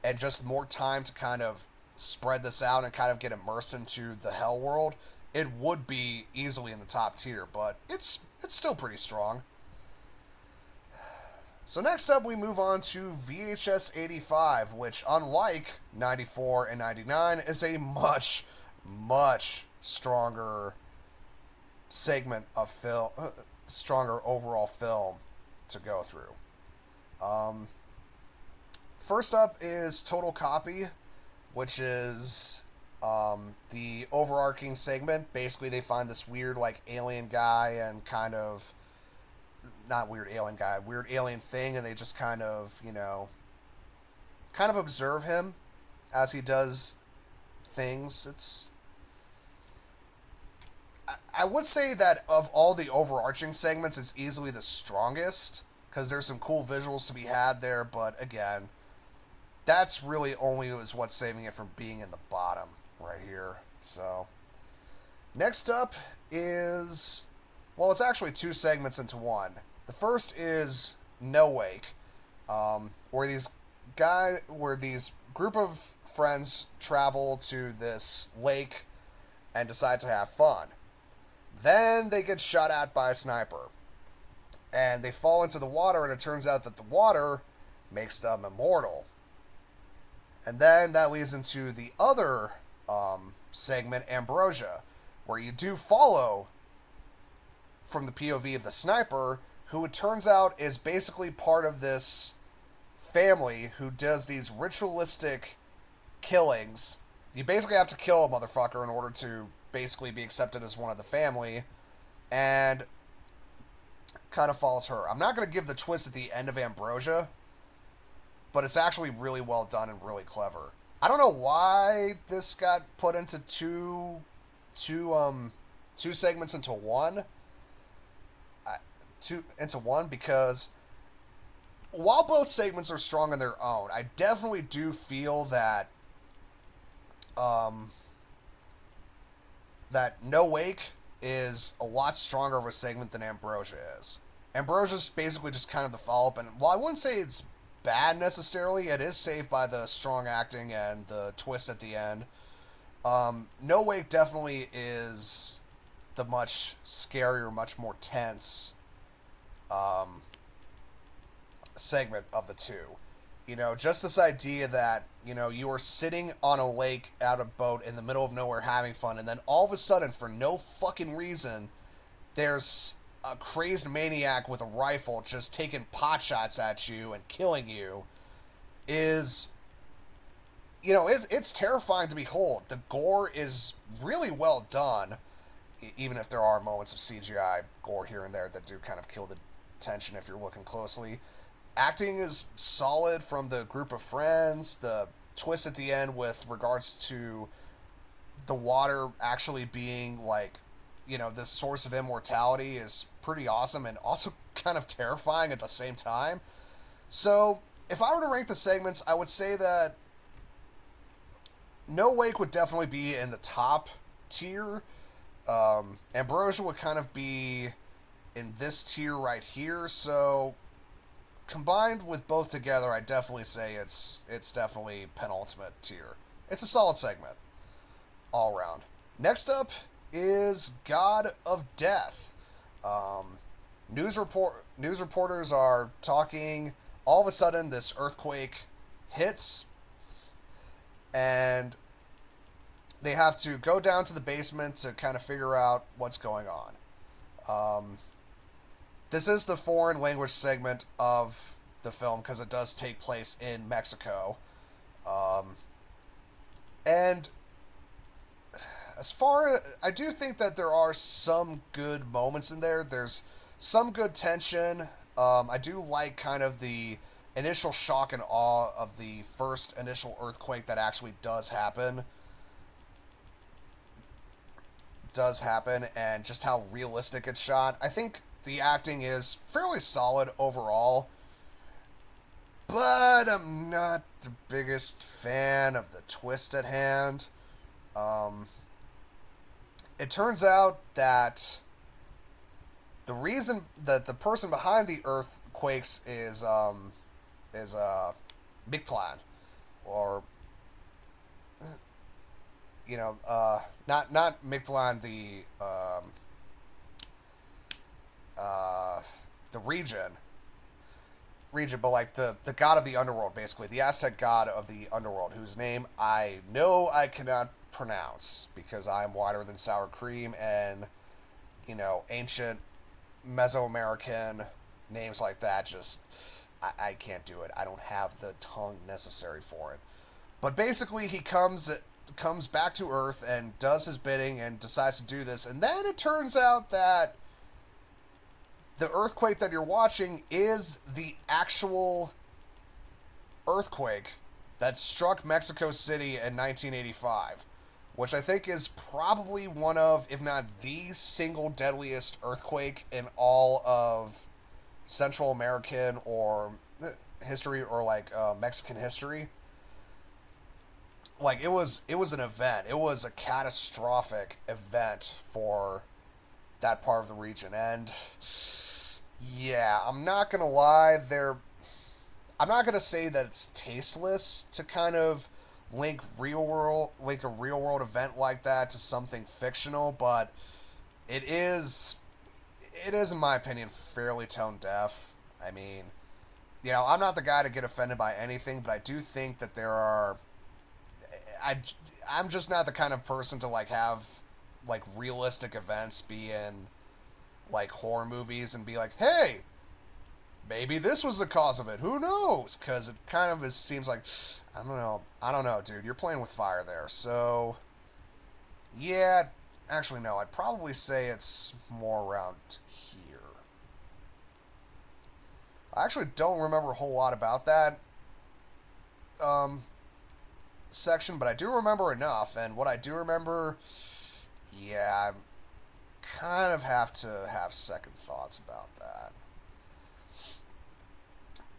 Speaker 1: and just more time to kind of spread this out and kind of get immersed into the hell world, it would be easily in the top tier, but it's still pretty strong. So next up, we move on to VHS 85, which, unlike 94 and 99, is a much stronger segment of film, stronger overall film to go through. Um, First up is Total Copy, which is the overarching segment. Basically, they find this weird, like, alien guy and kind of not weird alien guy, weird alien thing, and they just kind of observe him as he does things. I would say that of all the overarching segments, it's easily the strongest because there's some cool visuals to be had there. But again, that's really only was what's saving it from being in the bottom right here. So next up is, well, it's actually two segments into one. The first is No Wake, where these group of friends travel to this lake and decide to have fun. Then they get shot at by a sniper, and they fall into the water, and it turns out that the water makes them immortal. And then that leads into the other segment, Ambrosia, where you do follow from the POV of the sniper, who it turns out is basically part of this family who does these ritualistic killings. You basically have to kill a motherfucker in order to basically be accepted as one of the family, and kind of follows her. I'm not going to give the twist at the end of Ambrosia, but it's actually really well done and really clever. I don't know why this got put into two segments into one. Because while both segments are strong on their own, I definitely do feel that that No Wake is a lot stronger of a segment than Ambrosia is. Ambrosia's basically just kind of the follow-up, and while I wouldn't say it's bad necessarily, it is saved by the strong acting and the twist at the end. No Wake definitely is the much scarier, much more tense segment of the two. Just this idea that, you are sitting on a lake out of boat in the middle of nowhere having fun, and then all of a sudden, for no fucking reason, there's a crazed maniac with a rifle just taking pot shots at you and killing you is, it's terrifying to behold. The gore is really well done, even if there are moments of CGI gore here and there that do kind of kill the tension if you're looking closely. Acting is solid from the group of friends. The twist at the end with regards to the water actually being like, this source of immortality is pretty awesome and also kind of terrifying at the same time. So, if I were to rank the segments, I would say that No Wake would definitely be in the top tier. Ambrosia would kind of be in this tier right here. So, combined with both together, I definitely say it's definitely penultimate tier. It's a solid segment all around. Next up is God of Death. News reporters are talking. All of a sudden, this earthquake hits, and they have to go down to the basement to kind of figure out what's going on. This is the foreign language segment of the film because it does take place in Mexico. And I do think that there are some good moments in there. There's some good tension. I do like kind of the initial shock and awe of the first initial earthquake that actually does happen, and just how realistic it's shot. I think the acting is fairly solid overall, but I'm not the biggest fan of the twist at hand. It turns out that the reason that the person behind the earthquakes is Mictlan, or not Mictlan, uh, the region, but like the god of the underworld, basically the Aztec god of the underworld, whose name I know I cannot pronounce because I'm whiter than sour cream, and ancient Mesoamerican names like that just I can't do it. I don't have the tongue necessary for it. But basically, he comes back to Earth and does his bidding and decides to do this, and then it turns out that the earthquake that you're watching is the actual earthquake that struck Mexico City in 1985, which I think is probably one of, if not the single deadliest earthquake in all of Central American or history, or like Mexican history. Like it was an event. It was a catastrophic event for that part of the region, and yeah, I'm not gonna lie. I'm not gonna say that it's tasteless to kind of link a real world event like that to something fictional, but it is in my opinion fairly tone deaf. I mean, I'm not the guy to get offended by anything, but I do think that there are I I'm just not the kind of person to like have like realistic events be in like horror movies and be like, "Hey, maybe this was the cause of it. Who knows?" Cuz it kind of seems like I don't know. I don't know, dude. You're playing with fire there. So, yeah, actually no. I'd probably say it's more around here. I actually don't remember a whole lot about that um section, but I do remember enough, and what I do remember, yeah, I kind of have to have second thoughts about that.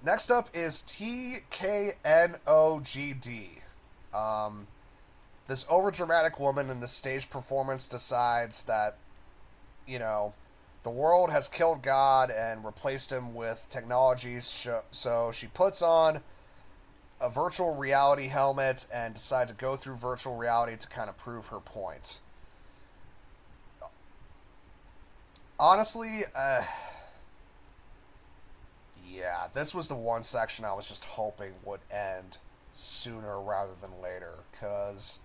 Speaker 1: Next up is TKNOGD. Um, this overdramatic woman in the stage performance decides that, you know, the world has killed God and replaced him with technologies, so she puts on a virtual reality helmet and decide to go through virtual reality to kind of prove her point. Honestly, yeah, this was the one section I was just hoping would end sooner rather than later, because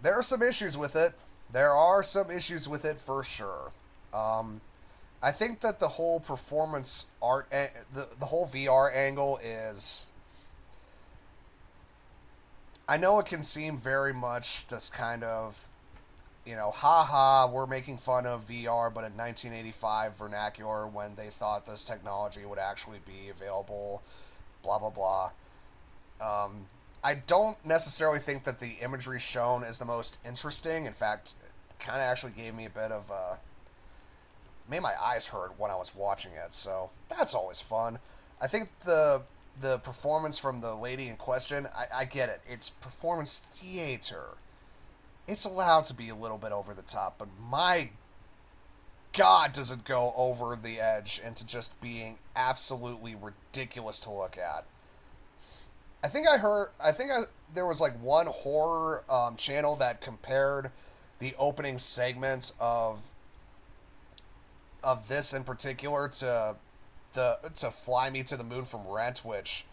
Speaker 1: there are some issues with it. There are some issues with it for sure. Um, I think that the whole performance art, the whole VR angle is. I know it can seem very much this kind of, haha, we're making fun of VR, but in 1985 vernacular when they thought this technology would actually be available, blah, blah, blah. Um, I don't necessarily think that the imagery shown is the most interesting. In fact, it kind of actually gave me a bit of made my eyes hurt when I was watching it, so that's always fun. I think the performance from the lady in question, I get it. It's performance theater. It's allowed to be a little bit over the top, but my God, does it go over the edge into just being absolutely ridiculous to look at. There was like one horror channel that compared the opening segments of this in particular to Fly Me to the Moon from Rent, which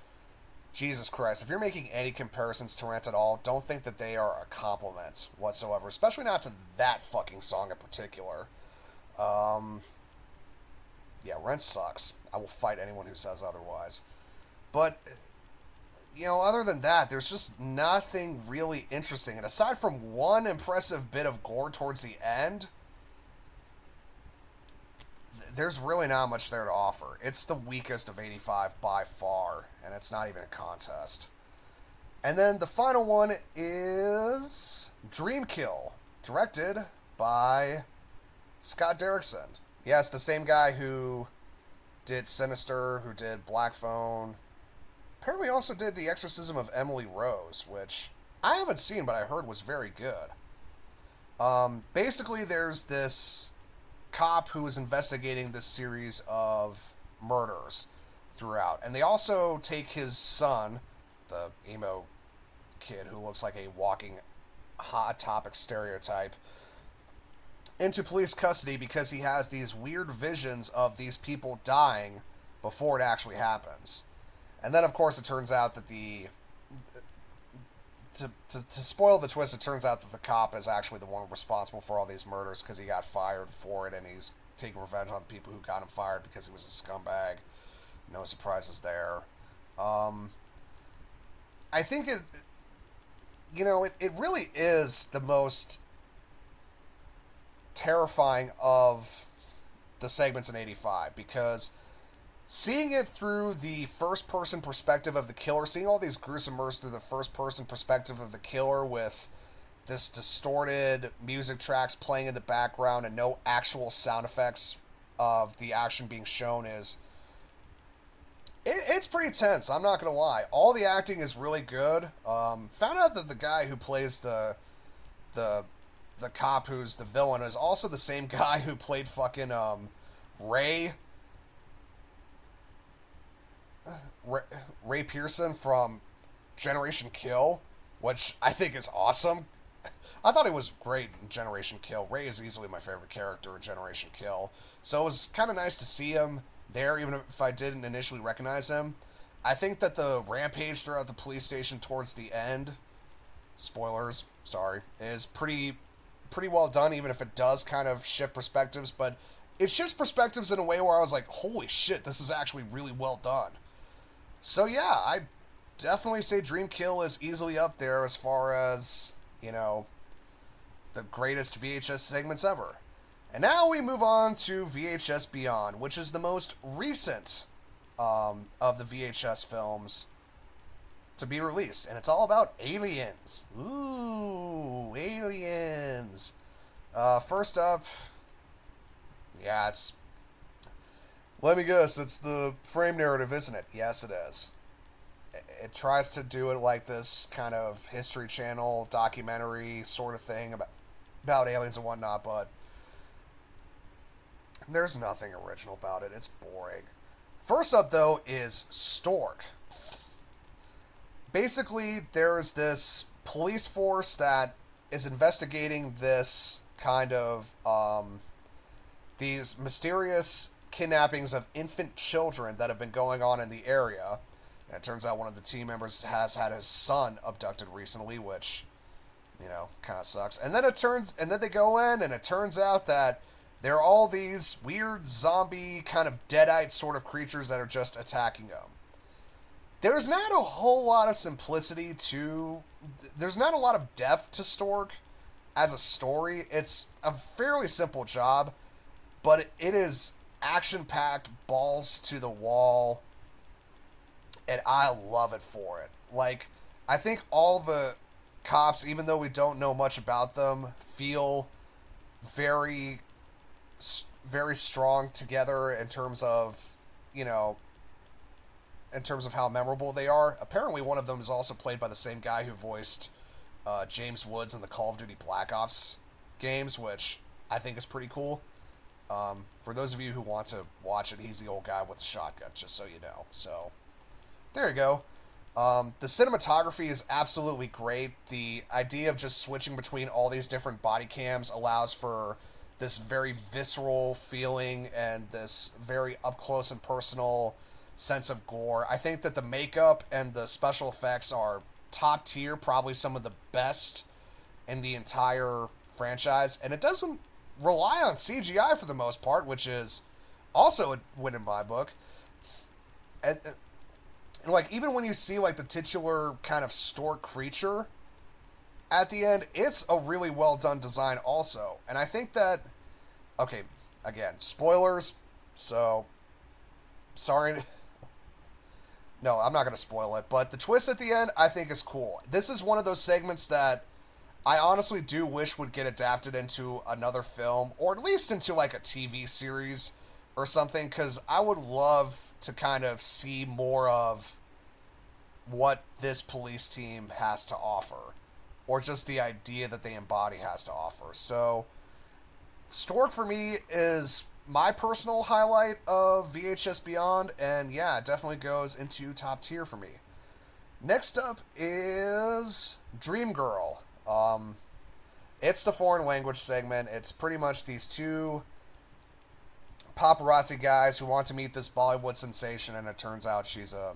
Speaker 1: Jesus Christ, if you're making any comparisons to Rent at all, don't think that they are a compliment whatsoever, especially not to that fucking song in particular. Um, yeah, Rent sucks. I will fight anyone who says otherwise. But other than that, there's just nothing really interesting. And aside from one impressive bit of gore towards the end, there's really not much there to offer. It's the weakest of 85 by far, and it's not even a contest. And then the final one is Dreamkill, directed by Scott Derrickson. Yes, the same guy who did Sinister, who did Black Phone. Apparently also did The Exorcism of Emily Rose, which I haven't seen, but I heard was very good. Basically, there's this cop who is investigating this series of murders throughout. And they also take his son, the emo kid who looks like a walking hot topic stereotype into police custody because he has these weird visions of these people dying before it actually happens. And then, of course, it turns out that to spoil the twist, it turns out that the cop is actually the one responsible for all these murders because he got fired for it, and he's taking revenge on the people who got him fired because he was a scumbag. No surprises there. I think it really is the most terrifying of the segments in 85 because seeing it through the first-person perspective of the killer, seeing all these gruesome murders through the first-person perspective of the killer with this distorted music tracks playing in the background and no actual sound effects of the action being shown it's pretty tense. I'm not gonna lie. All the acting is really good. Found out that the guy who plays the cop who's the villain is also the same guy who played fucking Ray Ray Pearson from Generation Kill, which I think is awesome. I thought he was great in Generation Kill. Ray is easily my favorite character in Generation Kill. So it was kind of nice to see him there, even if I didn't initially recognize him. I think that the rampage throughout the police station towards the end, spoilers, sorry, is pretty well done, even if it does kind of shift perspectives, but it shifts perspectives in a way where I was like, holy shit, this is actually really well done. So yeah, I definitely say Dream Kill is easily up there as far as, the greatest VHS segments ever. And now we move on to VHS Beyond, which is the most recent of the VHS films to be released. And it's all about aliens. Ooh, aliens. First up, yeah, let me guess, it's the frame narrative, isn't it? Yes, it is. It tries to do it like this kind of History Channel documentary sort of thing about aliens and whatnot, but there's nothing original about it. It's boring. First up, though, is Stork. Basically, there's this police force that is investigating this kind of, these mysterious kidnappings of infant children that have been going on in the area. And it turns out one of the team members has had his son abducted recently, which, kind of sucks. And then they go in, and it turns out that there are all these weird zombie kind of deadite sort of creatures that are just attacking them. There's not a whole lot of simplicity there's not a lot of depth to Stork as a story. It's a fairly simple job, but it is action-packed, balls to the wall, and I love it for it. Like, I think all the cops, even though we don't know much about them, feel very, very strong together in terms of, how memorable they are. Apparently one of them is also played by the same guy who voiced James Woods in the Call of Duty Black Ops games, which I think is pretty cool. For those of you who want to watch it, he's the old guy with the shotgun, just so you know. So, there you go. The cinematography is absolutely great. The idea of just switching between all these different body cams allows for this very visceral feeling and this very up-close and personal sense of gore. I think that the makeup and the special effects are top tier, probably some of the best in the entire franchise. And it doesn't rely on CGI for the most part, which is also a win in my book. And like, even when you see, like, the titular kind of Stork creature at the end, it's a really well done design also. And I think that, okay, again, spoilers, so, sorry. No, I'm not going to spoil it, but the twist at the end, I think, is cool. This is one of those segments that I honestly do wish would get adapted into another film, or at least into, like, a TV series or something, because I would love to kind of see more of what this police team has to offer, or just the idea that they embody has to offer. So, Stork for me is my personal highlight of VHS Beyond, and yeah, it definitely goes into top tier for me. Next up is Dream Girl. It's the foreign language segment. It's pretty much these two paparazzi guys who want to meet this Bollywood sensation, and it turns out she's a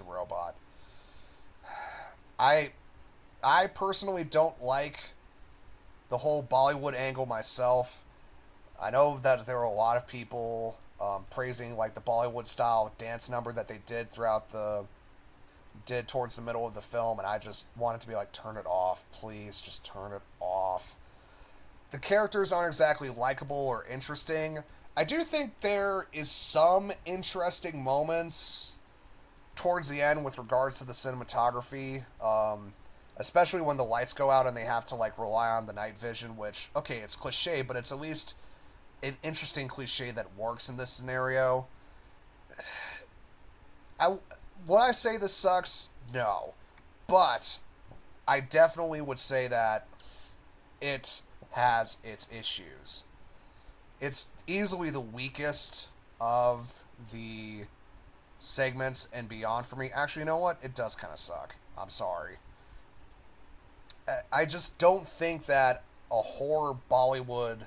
Speaker 1: robot. I I personally don't like the whole Bollywood angle myself. I know that there are a lot of people praising like the Bollywood style dance number that they did towards the middle of the film, and I just wanted to be like, turn it off, please, just turn it off. The characters aren't exactly likable or interesting. I do think there is some interesting moments towards the end with regards to the cinematography, especially when the lights go out and they have to like rely on the night vision. Which, okay, it's cliche, but it's at least an interesting cliche that works in this scenario. I Would I say this sucks? No, but I definitely would say that it has its issues. It's easily the weakest of the segments and beyond for me. Actually, you know what? It does kind of suck. I'm sorry. I just don't think that a horror Bollywood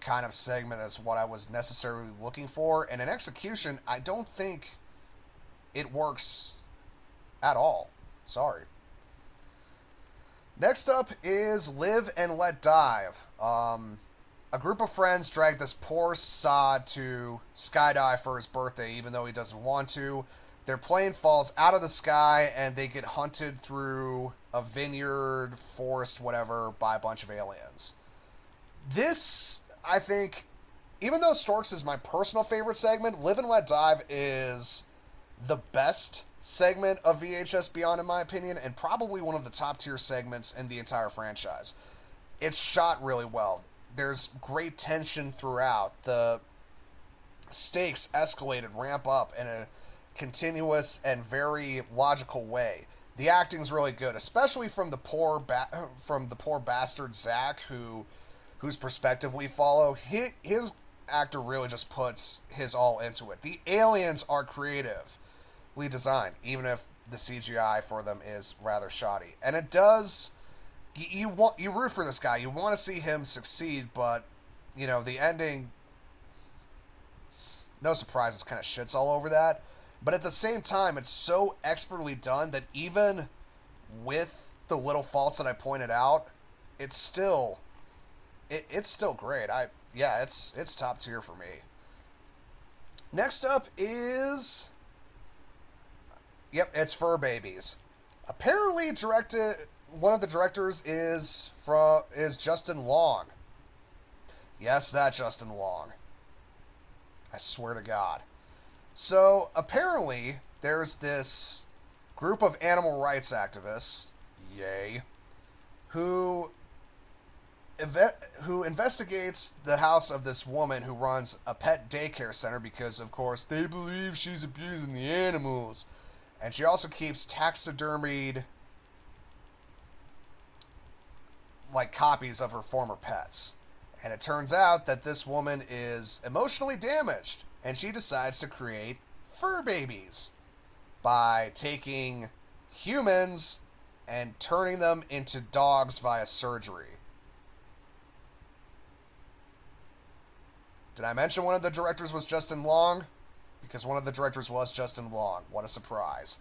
Speaker 1: kind of segment is what I was necessarily looking for. And in execution, I don't think it works at all. Sorry. Next up is Live and Let Dive. A group of friends drag this poor sod to skydive for his birthday, even though he doesn't want to. Their plane falls out of the sky, and they get hunted through a vineyard, forest, whatever, by a bunch of aliens. This, I think, even though Storks is my personal favorite segment, Live and Let Dive is the best segment of VHS Beyond, in my opinion, and probably one of the top tier segments in the entire franchise. It's shot really well. There's great tension throughout. The stakes escalate and ramp up in a continuous and very logical way. The acting's really good, especially from from the poor bastard Zach, whose perspective we follow. His actor really just puts his all into it. The aliens are creatively designed, even if the CGI for them is rather shoddy, and it does. You root for this guy. You want to see him succeed, but the ending. No surprises, kind of shits all over that. But at the same time, it's so expertly done that even with the little faults that I pointed out, it's still it's still great. It's top tier for me. Next up is it's Fur Babies. Apparently directed one of the directors is Justin Long. Yes, that Justin Long. I swear to God. So apparently there's this group of animal rights activists, yay, who who investigates the house of this woman who runs a pet daycare center because, of course, they believe she's abusing the animals. And she also keeps taxidermied like copies of her former pets. And it turns out that this woman is emotionally damaged, and she decides to create fur babies by taking humans and turning them into dogs via surgery. Did I mention one of the directors was Justin Long? Because one of the directors was Justin Long. What a surprise.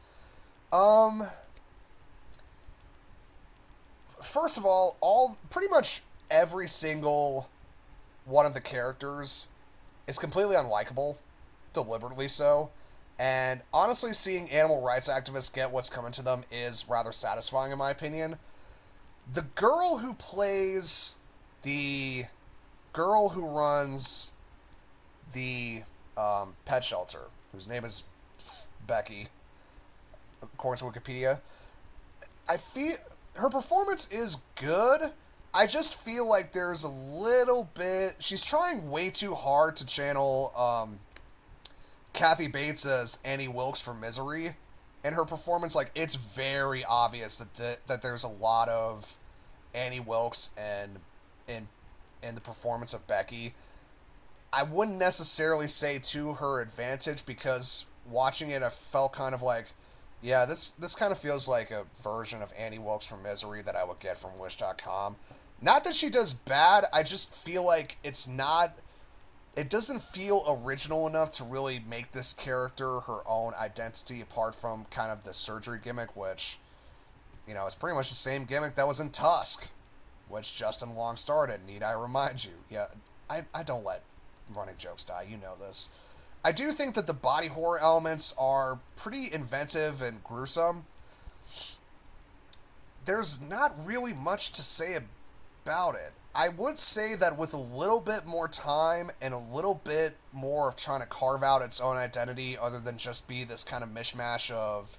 Speaker 1: First of all pretty much every single one of the characters is completely unlikable, deliberately so. And honestly, seeing animal rights activists get what's coming to them is rather satisfying, in my opinion. The girl who plays the girl who runs the pet shelter, whose name is Becky, according to Wikipedia, I feel her performance is good. I just feel like there's a little bit. She's trying way too hard to channel Kathy Bates as Annie Wilkes from Misery in her performance. Like, it's very obvious that there's a lot of Annie Wilkes in the performance of Becky. I wouldn't necessarily say to her advantage, because watching it, I felt kind of like Yeah, this kind of feels like a version of Annie Wilkes from Misery that I would get from Wish.com. Not that she does bad, I just feel like it's not. It doesn't feel original enough to really make this character her own identity apart from kind of the surgery gimmick, which, is pretty much the same gimmick that was in Tusk, which Justin Long started, need I remind you. Yeah, I don't let running jokes die, you know this. I do think that the body horror elements are pretty inventive and gruesome. There's not really much to say about it. I would say that with a little bit more time and a little bit more of trying to carve out its own identity other than just be this kind of mishmash of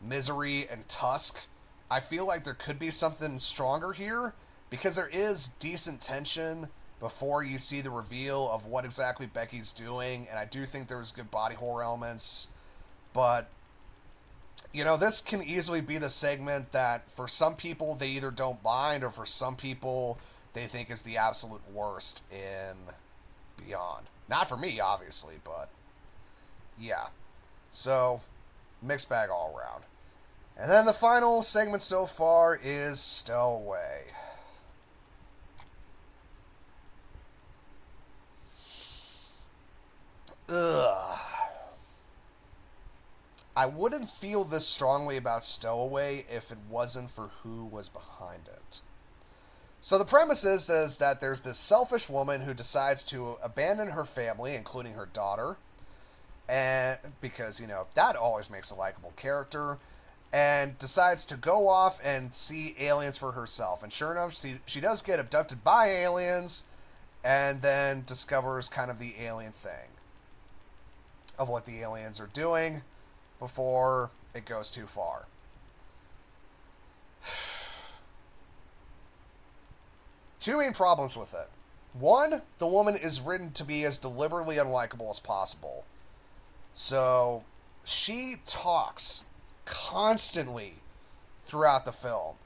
Speaker 1: Misery and Tusk, I feel like there could be something stronger here because there is decent tension before you see the reveal of what exactly Becky's doing, and I do think there was good body horror elements, but this can easily be the segment that for some people they either don't mind or for some people they think is the absolute worst in Beyond. Not for me, obviously, but yeah. So, mixed bag all around. And then the final segment so far is Stowaway. Ugh. I wouldn't feel this strongly about Stowaway if it wasn't for who was behind it. So the premise is that there's this selfish woman who decides to abandon her family, including her daughter, and because, that always makes a likable character, and decides to go off and see aliens for herself. And sure enough, she does get abducted by aliens, and then discovers kind of the alien thing of what the aliens are doing before it goes too far. Two main problems with it. One, the woman is written to be as deliberately unlikable as possible. So, she talks constantly throughout the film,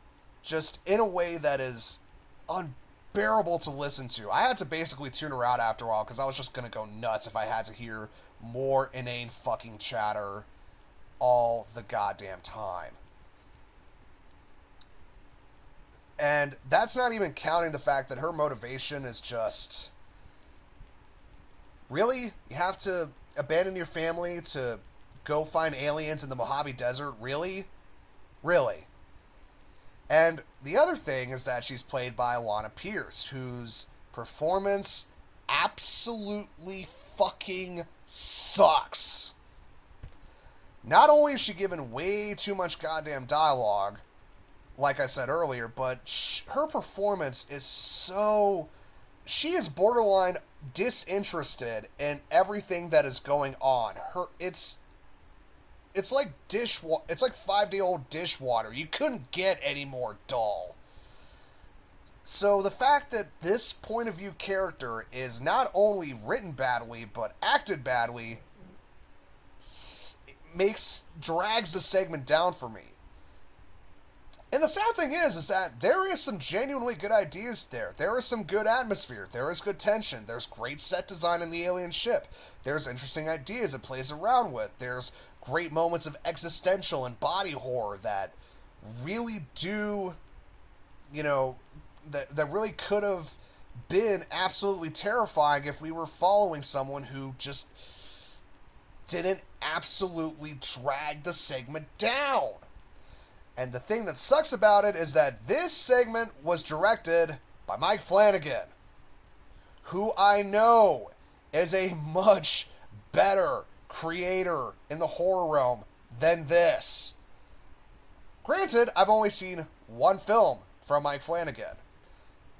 Speaker 1: just in a way that is unbearable to listen to. I had to basically tune her out after a while because I was just going to go nuts if I had to hear more inane fucking chatter all the goddamn time. And that's not even counting the fact that her motivation is just... Really? You have to abandon your family to go find aliens in the Mojave Desert? Really? Really? And the other thing is that she's played by Alana Pierce, whose performance absolutely fucking sucks. Not only is she given way too much goddamn dialogue, like I said earlier, but her performance is so... She is borderline disinterested in everything that is going on. It's like it's like 5-day-old dishwater. You couldn't get any more dull. So the fact that this point of view character is not only written badly but acted badly drags the segment down for me. And the sad thing is that there is some genuinely good ideas there. There is some good atmosphere. There is good tension. There's great set design in the alien ship. There's interesting ideas it plays around with. There's great moments of existential and body horror that really do, that really could have been absolutely terrifying if we were following someone who just didn't absolutely drag the segment down. And the thing that sucks about it is that this segment was directed by Mike Flanagan, who I know is a much better creator in the horror realm than this. Granted, I've only seen one film from Mike Flanagan.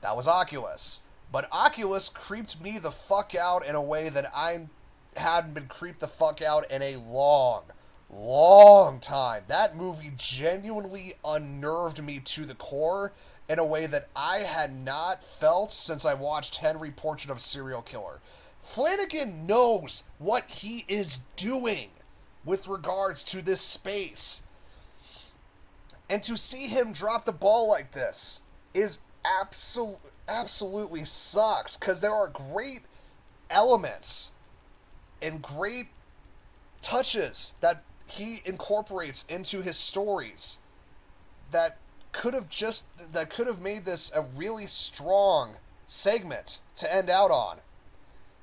Speaker 1: That was Oculus. But Oculus creeped me the fuck out in a way that I hadn't been creeped the fuck out in a long time. That movie genuinely unnerved me to the core in a way that I had not felt since I watched Henry Portrait of a Serial Killer. Flanagan knows what he is doing with regards to this space. And to see him drop the ball like this is absolutely sucks, because there are great elements and great touches that he incorporates into his stories that could have made this a really strong segment to end out on.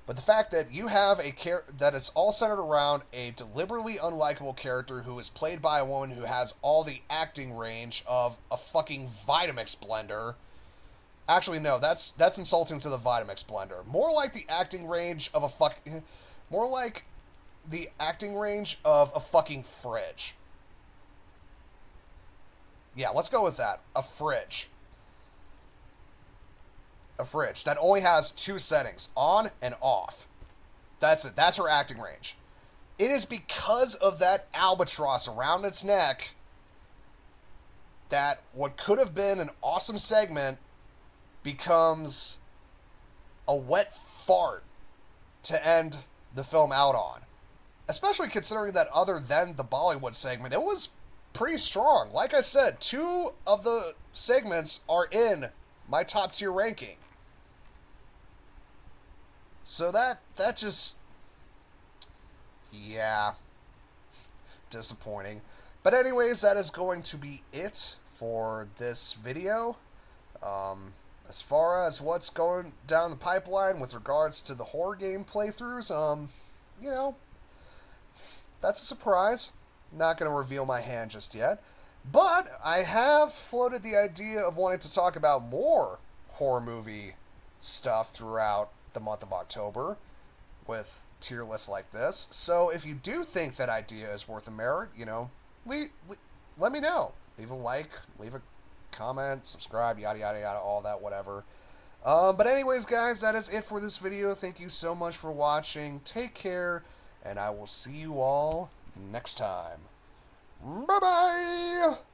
Speaker 1: But the fact that you have a character that is all centered around a deliberately unlikable character who is played by a woman who has all the acting range of a fucking Vitamix blender. Actually, no, that's insulting to the Vitamix blender. More like the acting range of more like the acting range of a fucking fridge. Yeah, let's go with that. A fridge. A fridge that only has two settings, on and off. That's it. That's her acting range. It is because of that albatross around its neck that what could have been an awesome segment becomes a wet fart to end the film out on. Especially considering that other than the Bollywood segment, it was pretty strong. Like I said, 2 of the segments are in my top tier ranking. So that just, yeah, disappointing. But anyways, that is going to be it for this video. As far as what's going down the pipeline with regards to the horror game playthroughs, you know, that's a surprise. Not going to reveal my hand just yet. But I have floated the idea of wanting to talk about more horror movie stuff throughout the month of October with tier lists like this. So if you do think that idea is worth a merit, you know, let me know. Leave a like, leave a comment, subscribe, yada, yada, yada, all that, whatever. But anyways, guys, that is it for this video. Thank you so much for watching. Take care, and I will see you all next time. Bye-bye!